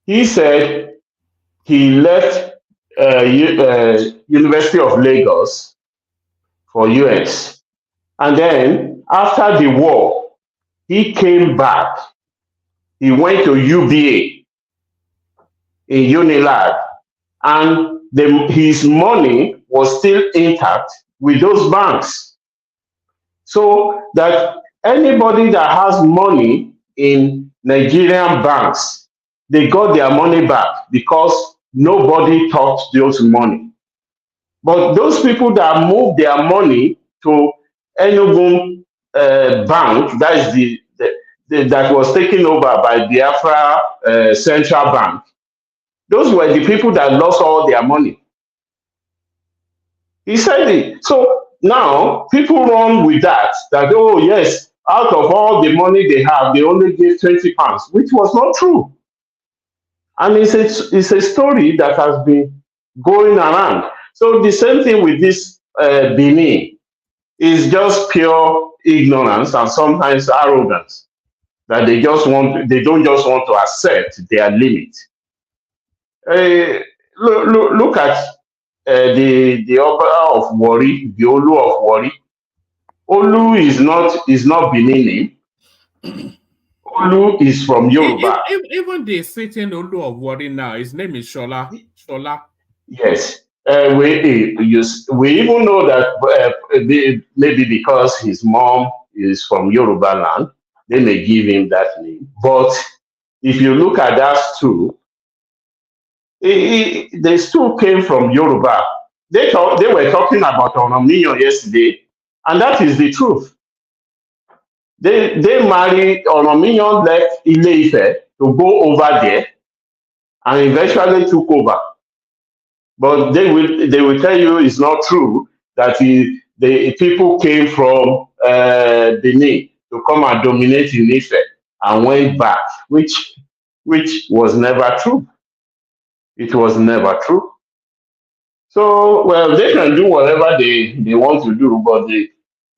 Speaker 6: he said he left University of Lagos for US, and then after the war, he came back. He went to UBA in Unilag, and his money was still intact with those banks. So that anybody that has money in Nigerian banks, they got their money back because nobody touched those money. But those people that moved their money to Enugu Bank, that is that was taken over by Biafra Central Bank, those were the people that lost all their money. He said it. So now people run with that, oh yes, out of all the money they have, they only gave 20 pounds, which was not true. And it's a story that has been going around. So the same thing with this Benin is just pure ignorance and sometimes arrogance, that they don't just want to accept their limit. Look at the Oba of Wari, the Olu of Wari. Olu is not Benin. Olu is from Yoruba.
Speaker 5: Even the sitting Olu of Wari now, his name is Shola. Shola.
Speaker 6: Yes. We even know that maybe because his mom is from Yoruba land, they may give him that name. But if you look at that stool, they still came from Yoruba. They were talking about Onomiyan yesterday, and that is the truth. They married Onomiyan, left Ile-Ife to go over there, and eventually took over. But they will tell you it's not true that the people came from Benin to come and dominate in Ife and went back, which was never true. It was never true. So, well, they can do whatever they want to do, but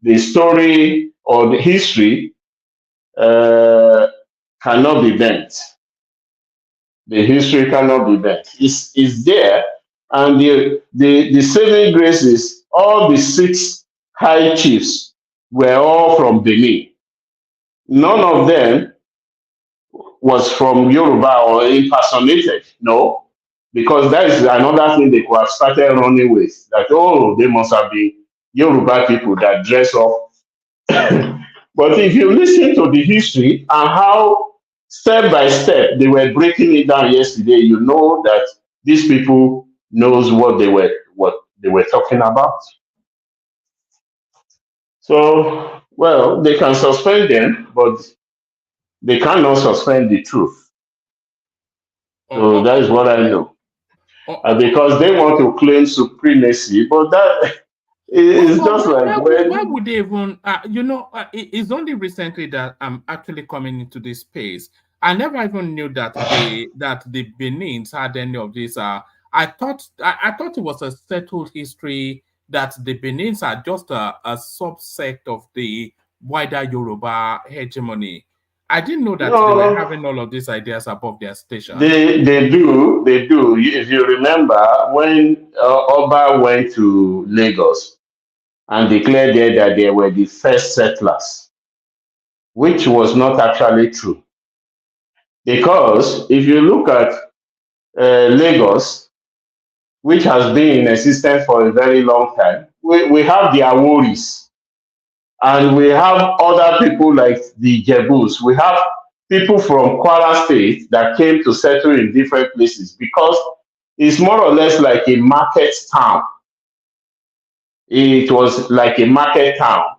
Speaker 6: the story or the history cannot be bent. The history cannot be bent. It's there, and the saving grace is all the 6 high chiefs were all from Benin. None of them was from Yoruba or impersonated. No, because that is another thing they could have started running with. That, oh, they must have been Yoruba people that dress up. But if you listen to the history and how step by step they were breaking it down yesterday, you know that these people knows what they were talking about. So, well, they can suspend them, but they cannot suspend the truth. So that is what I know. Because they want to claim supremacy, but that is just like
Speaker 5: why
Speaker 6: when
Speaker 5: would they even? It's only recently that I'm actually coming into this space. I never even knew that the Benins had any of this. I thought it was a settled history that the Benins are just a subsect of the wider Yoruba hegemony. I didn't know that they were
Speaker 6: no,
Speaker 5: having all of these ideas above their station.
Speaker 6: they do. If you remember when Oba went to Lagos and declared there that they were the first settlers, which was not actually true. Because if you look at Lagos, which has been in existence for a very long time, we have the Aworis, and we have other people like the Jebus. We have people from Kwara State that came to settle in different places because it's more or less like a market town. It was like a market town,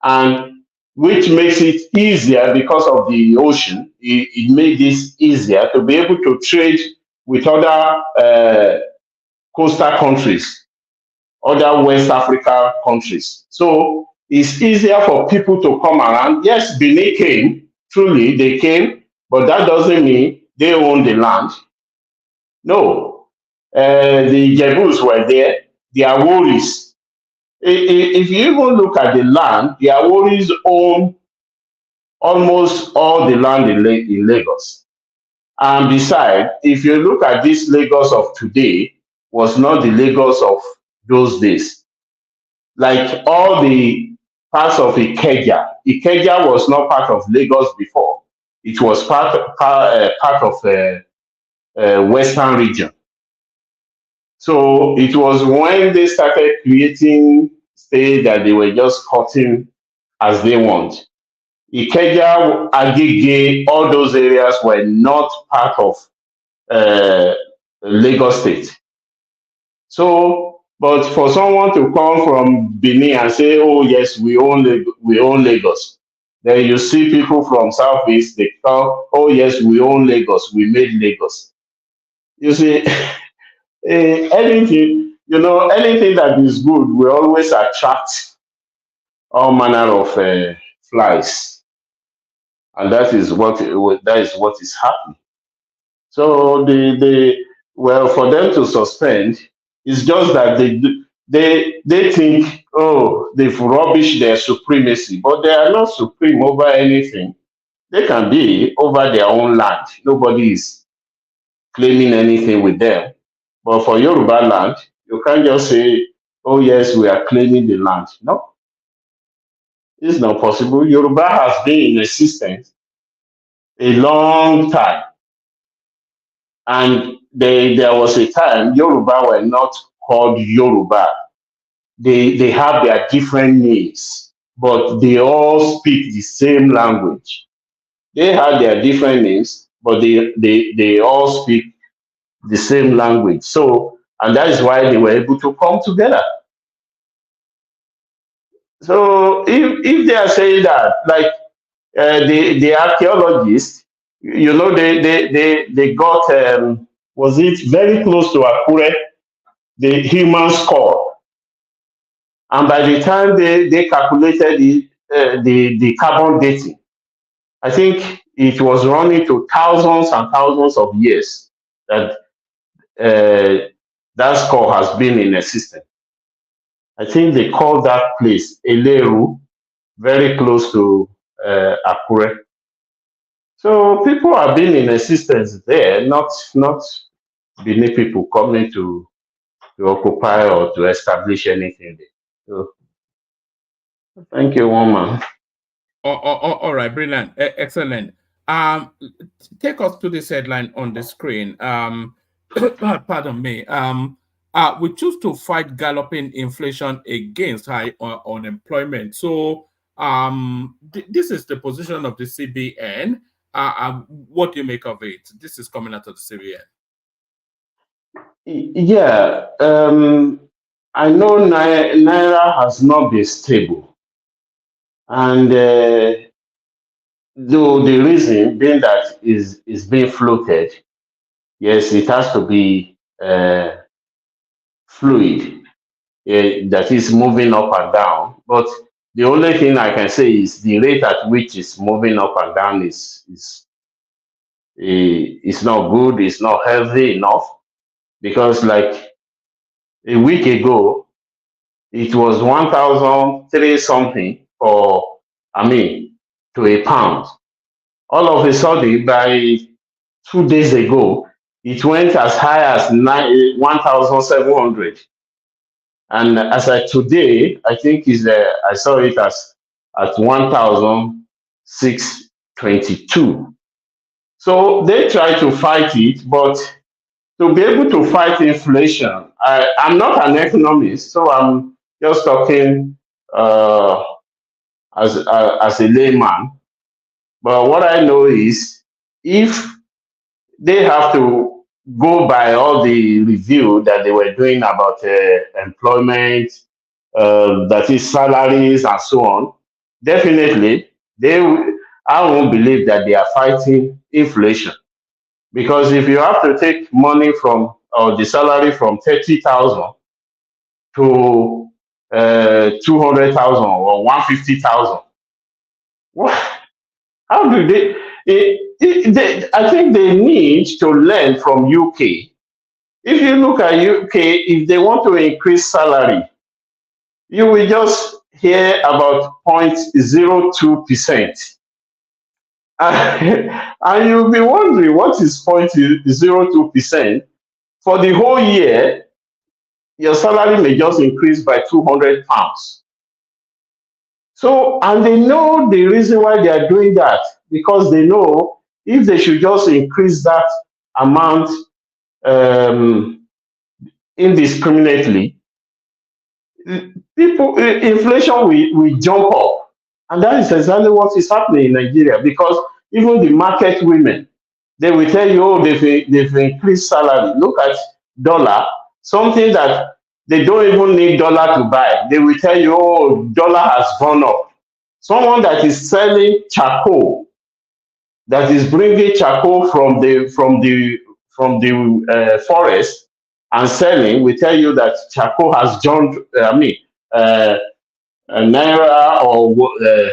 Speaker 6: and which makes it easier because of the ocean. It made this easier to be able to trade with other coastal countries, other West Africa countries. So it's easier for people to come around. Yes, Benin came, truly they came, but that doesn't mean they own the land. No, the Jebus were there, the Aworis. If you even look at the land, the Aworis own almost all the land in Lagos. And besides, if you look at this Lagos of today, was not the Lagos of those days. Like all the parts of Ikeja. Ikeja was not part of Lagos before. It was part of Western region. So it was when they started creating state that they were just cutting as they want. Ikeja, Agege, all those areas were not part of Lagos State. So, but for someone to come from Benin and say, "Oh yes, we own Lagos," then you see people from Southeast they come, "Oh yes, we own Lagos. We made Lagos." You see, anything anything that is good will always attract all manner of flies, and that is what is happening. So well, for them to suspend, it's just that they think, oh, they've rubbished their supremacy, but they are not supreme over anything. They can be over their own land. Nobody is claiming anything with them. But for Yoruba land, you can't just say, oh yes, we are claiming the land. No, it's not possible. Yoruba has been in existence a long time. And there was a time Yoruba were not called Yoruba. They have their different names, but they all speak the same language. They had their different names, but they all speak the same language. So, and that is why they were able to come together. So if they are saying that, like the archaeologists, they got was it very close to Akure, the human skull, and by the time they calculated the carbon dating, I think it was running to thousands and thousands of years that that skull has been in existence. I think they call that place Eleru, very close to Akure. So people have been in existence there, not Benin people coming to occupy or to establish anything there. So, thank you, woman.
Speaker 5: All right, brilliant, excellent. Take us to this headline on the screen. Pardon me. We choose to fight galloping inflation against high unemployment. So, this is the position of the CBN. What do you make of it? This is coming out of the CBN.
Speaker 6: Yeah, I know Naira has not been stable, and though the reason being that is being floated yes, it has to be fluid, that is moving up and down. But the only thing I can say is the rate at which it's moving up and down is not good, it's not healthy enough, because like a week ago, it was 1,003 something for, I mean, to a pound. All of a sudden, by 2 days ago, it went as high as 1,700. And as I today, I think I saw it as at 1,622. So they try to fight it, but to be able to fight inflation, I'm not an economist, so I'm just talking as a layman. But what I know is, if they have to go by all the review that they were doing about employment, that is salaries and so on, definitely I won't believe that they are fighting inflation. Because if you have to take money from, or the salary from 30,000 to 200,000 or 150,000, what? How do I think they need to learn from UK. If you look at UK, if they want to increase salary, you will just hear about 0.02%. And you'll be wondering, what is 0.02%? For the whole year, your salary may just increase by £200. So, and they know the reason why they are doing that, because they know if they should just increase that amount indiscriminately, inflation will jump up. And that is exactly what is happening in Nigeria, because even the market women, they will tell you, oh, they've increased salary. Look at dollar, something that they don't even need dollar to buy. They will tell you, oh, dollar has gone up. Someone that is selling charcoal, that is bringing charcoal from the forest and selling, will tell you that charcoal has jumped. Naira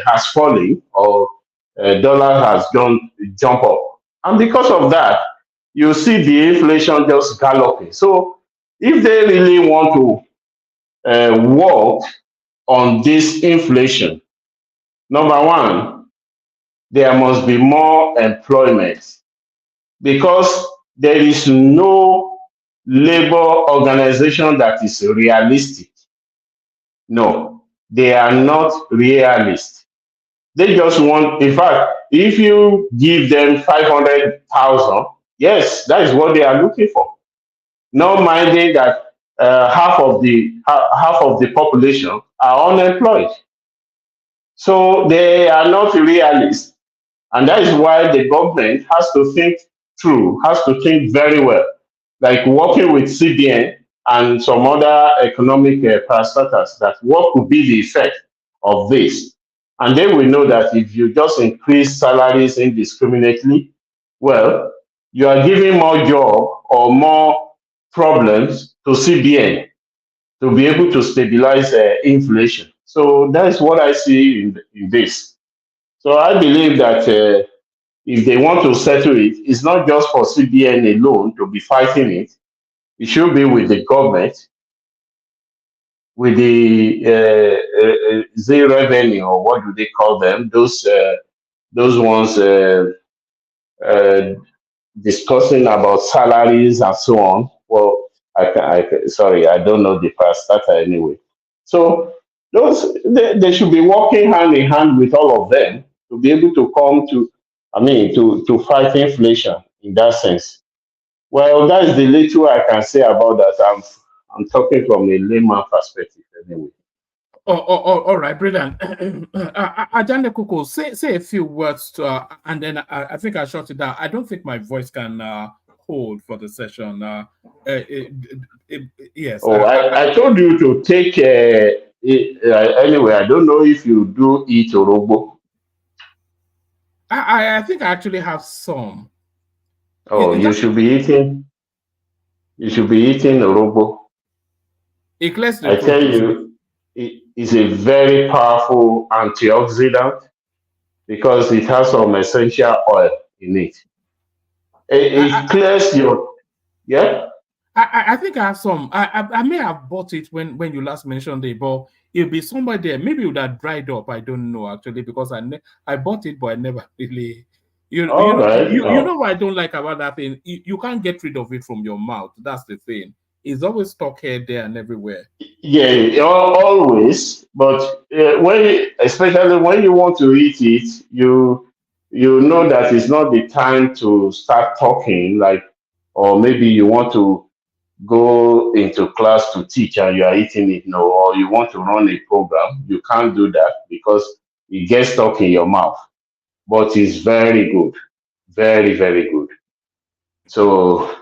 Speaker 6: has fallen, or dollar has jump up, and because of that, you see the inflation just galloping. So, if they really want to work on this inflation, number one, there must be more employment, because there is no labor organization that is realistic. No, they are not realists. They just want, in fact, if you give them 500,000, yes, that is what they are looking for. Not minding that half of the population are unemployed. So they are not realists. And that is why the government has to think through, has to think very well, like working with CBN and some other economic parastatals, that what could be the effect of this. And they will know that if you just increase salaries indiscriminately, well, you are giving more job or more problems to CBN to be able to stabilize inflation. So that is what I see in this. So I believe that if they want to settle it, it's not just for CBN alone to be fighting it. It should be with the government, with the zero revenue, or what do they call them? Those ones discussing about salaries and so on. Well, sorry, I don't know the past data anyway. So they should be working hand in hand with all of them to be able to come to, to fight inflation in that sense. Well, that is the little I can say about that. I'm talking from a layman perspective anyway.
Speaker 5: All right, brilliant. Ajane Kuko, say a few words to, and then I think I shut it down. I don't think my voice can hold for the session. Yes.
Speaker 6: Oh, I told you to take anyway. I don't know if you do eat Orobo.
Speaker 5: I think I actually have some.
Speaker 6: Oh,
Speaker 5: Is
Speaker 6: you
Speaker 5: that
Speaker 6: should be eating. You should be eating orobo.
Speaker 5: it clears the
Speaker 6: I
Speaker 5: throat?
Speaker 6: tell
Speaker 5: You say?
Speaker 6: you, it is a very powerful antioxidant because it has some essential oil in it.
Speaker 5: I,
Speaker 6: It clears your, yeah.
Speaker 5: I think I have some. I may have bought it when you last mentioned it, but it'll be somewhere there. Maybe it would have dried up. I don't know actually because I bought it, but I never really.
Speaker 6: All right.
Speaker 5: You
Speaker 6: Oh,
Speaker 5: know what I don't like about that thing. You can't get rid of it from your mouth. That's the thing. It's always stuck here, there, and everywhere.
Speaker 6: yeah, always. But especially when you want to eat it, you know that it's not the time to start talking. Like, or maybe you want to go into class to teach and you are eating it, no, or you want to run a program. You can't do that because it gets stuck in your mouth. But it's very good, very very good. So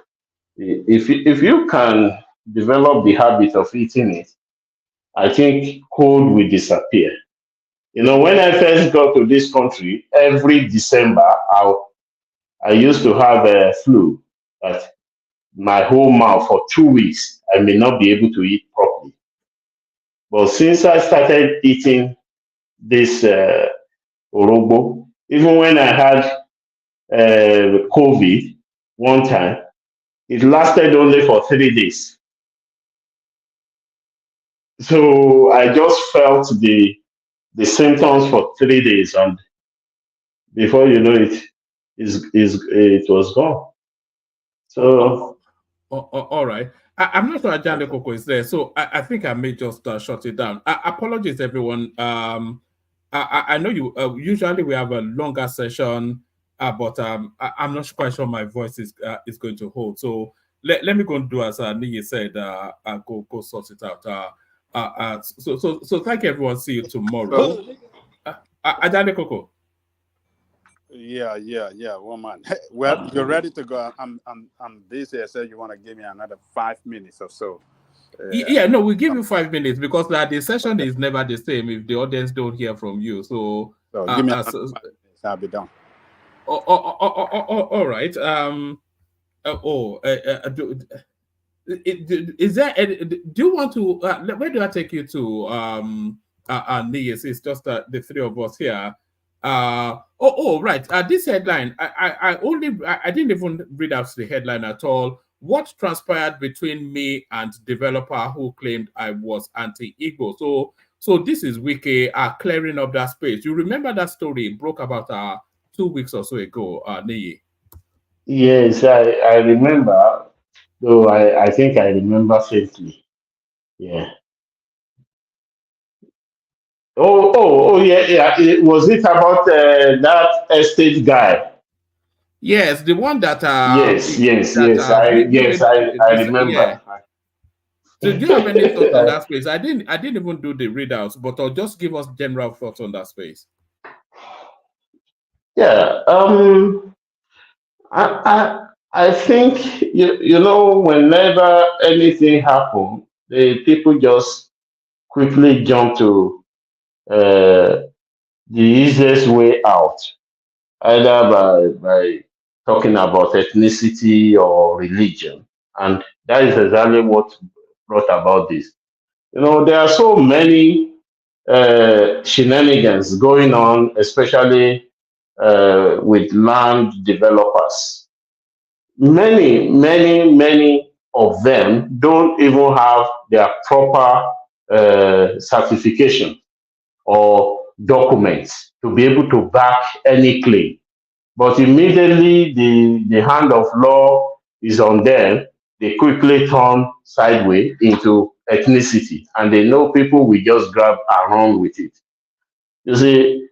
Speaker 6: if you can develop the habit of eating it, I think cold will disappear. You know, when I first got to this country, every December, I used to have a flu that my whole mouth for 2 weeks, I may not be able to eat properly. But since I started eating this orobo, even when I had COVID one time, it lasted only for 3 days. So I just felt the symptoms for 3 days, and before you know it, it was gone. So
Speaker 5: All right. I'm not sure Ajahn Coco is there, so I think I may just shut it down. Apologies, everyone. I know you. Usually we have a longer session, but I'm not quite sure my voice is going to hold. So let me go and do as Niyi said. Go sort it out. So thank you, everyone. See you tomorrow. Ajahn Coco.
Speaker 4: Yeah. Woman. Well, you're ready to go. I'm busy. I said you want to give me another 5 minutes or so.
Speaker 5: Yeah, no, we give you 5 minutes because the session is never the same if the audience don't hear from you. So,
Speaker 4: Give me another 5 minutes. I'll be done.
Speaker 5: All right. Is there? Do you want to? Where do I take you to? Niyas, it's just the three of us here. Right. This headline, I didn't even read out the headline at all. What transpired between me and developer who claimed I was anti-Igbo? So this is Wiki clearing up that space. You remember that story? It broke about 2 weeks or so ago, Niyi.
Speaker 6: yes, I remember, though I think I remember faintly. Yeah. Yeah. Was it about that estate guy?
Speaker 5: Yes, the one that
Speaker 6: I remember.
Speaker 5: yeah. So do you have any thoughts on that space? I didn't even do the readouts, but I'll just give us general thoughts on that space.
Speaker 6: Yeah. I think you know whenever anything happens, the people just quickly jump to the easiest way out, either by talking about ethnicity or religion, and that is exactly what brought about this. You know, there are so many shenanigans going on, especially with land developers. Many of them don't even have their proper certification or documents to be able to back any claim. But immediately the hand of law is on them, they quickly turn sideways into ethnicity, and they know people will just grab and run with it. You see,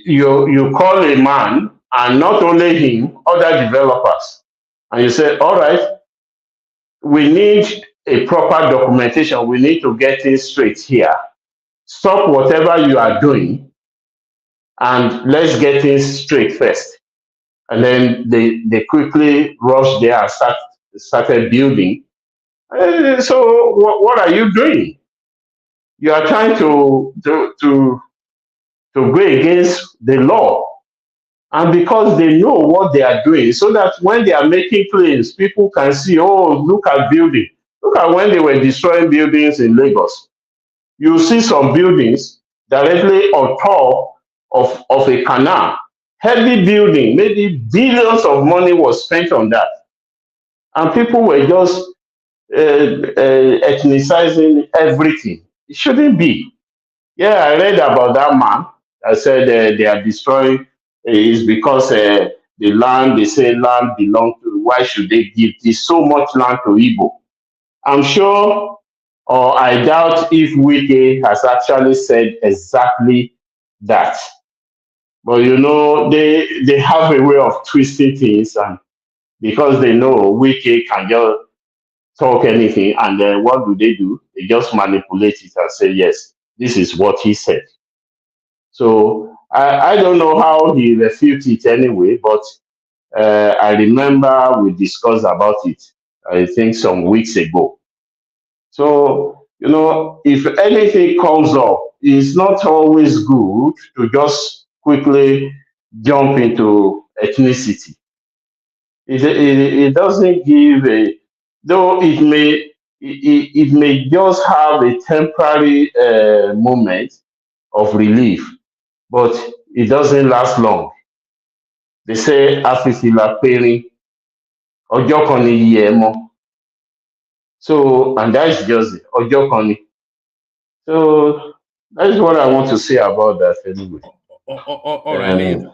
Speaker 6: you call a man, and not only him, other developers, and you say, all right, we need a proper documentation. We need to get things straight here. Stop whatever you are doing, and let's get things straight first. And then they quickly rush there and started building. So what are you doing? You are trying to go against the law. And because they know what they are doing, so that when they are making claims, people can see, oh, look at building. Look at when they were destroying buildings in Lagos. You see some buildings directly on top of a canal. Heavy building, maybe billions of money was spent on that. And people were just ethnicizing everything. It shouldn't be. Yeah, I read about that man that said they are destroying is because the land, they say land belongs to, why should they give this so much land to Igbo? I'm sure, or I doubt if Wike has actually said exactly that. But you know, they have a way of twisting things, and because they know Wike can just talk anything, and then what do? They just manipulate it and say, yes, this is what he said. So I don't know how he refuted it anyway, but I remember we discussed about it, I think some weeks ago. So, you know, if anything comes up, it's not always good to just quickly jump into ethnicity. It doesn't give a, though it may just have a temporary moment of relief, but it doesn't last long. They say afifila peri ọjọ́ kan ni iyì ẹ̀ mọ́. So, and that's just it, ọjọ́ kan ni. So that's what I want to say about that anyway.
Speaker 5: All right, Nate.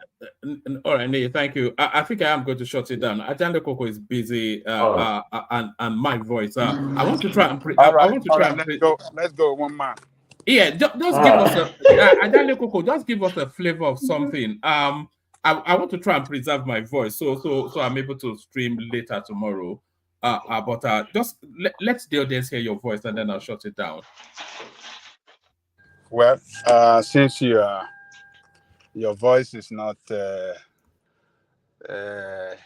Speaker 5: All right, Nate, thank you. I think I am going to shut it down. Ajanda Koko is busy, and my voice. I want to try and.
Speaker 7: Let's go. One man.
Speaker 5: Yeah, just give us a. Ajanda Koko, just give us a flavor of something. I want to try and preserve my voice, so I'm able to stream later tomorrow. But just let the audience hear your voice, and then I'll shut it down.
Speaker 7: Well, since your voice is not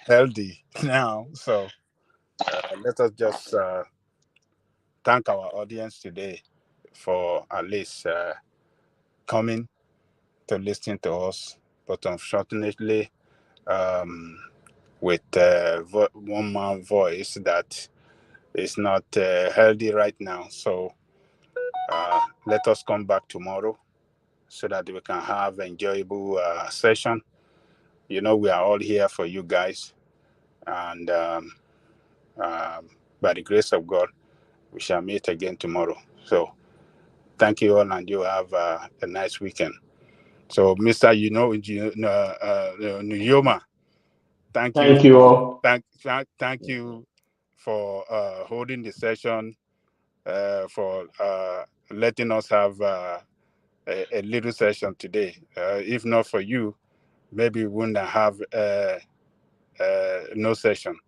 Speaker 7: healthy now, so let us just thank our audience today for at least coming to listen to us. But unfortunately, with one man voice that is not healthy right now, so let us come back tomorrow so that we can have an enjoyable session. You know, we are all here for you guys. And by the grace of God, we shall meet again tomorrow. So thank you all, and you have a nice weekend. So, Mr. Nuyoma, thank
Speaker 6: you all.
Speaker 7: Thank you for holding the session, for letting us have a little session today. If not for you, maybe we wouldn't have no session.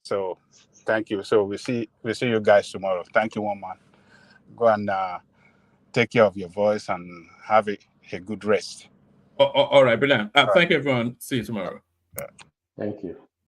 Speaker 7: So thank you. So we see you guys tomorrow. Thank you, one man. Go and take care of your voice and have a good rest.
Speaker 5: All right, brilliant. Thank you, everyone. See you tomorrow.
Speaker 6: Thank you.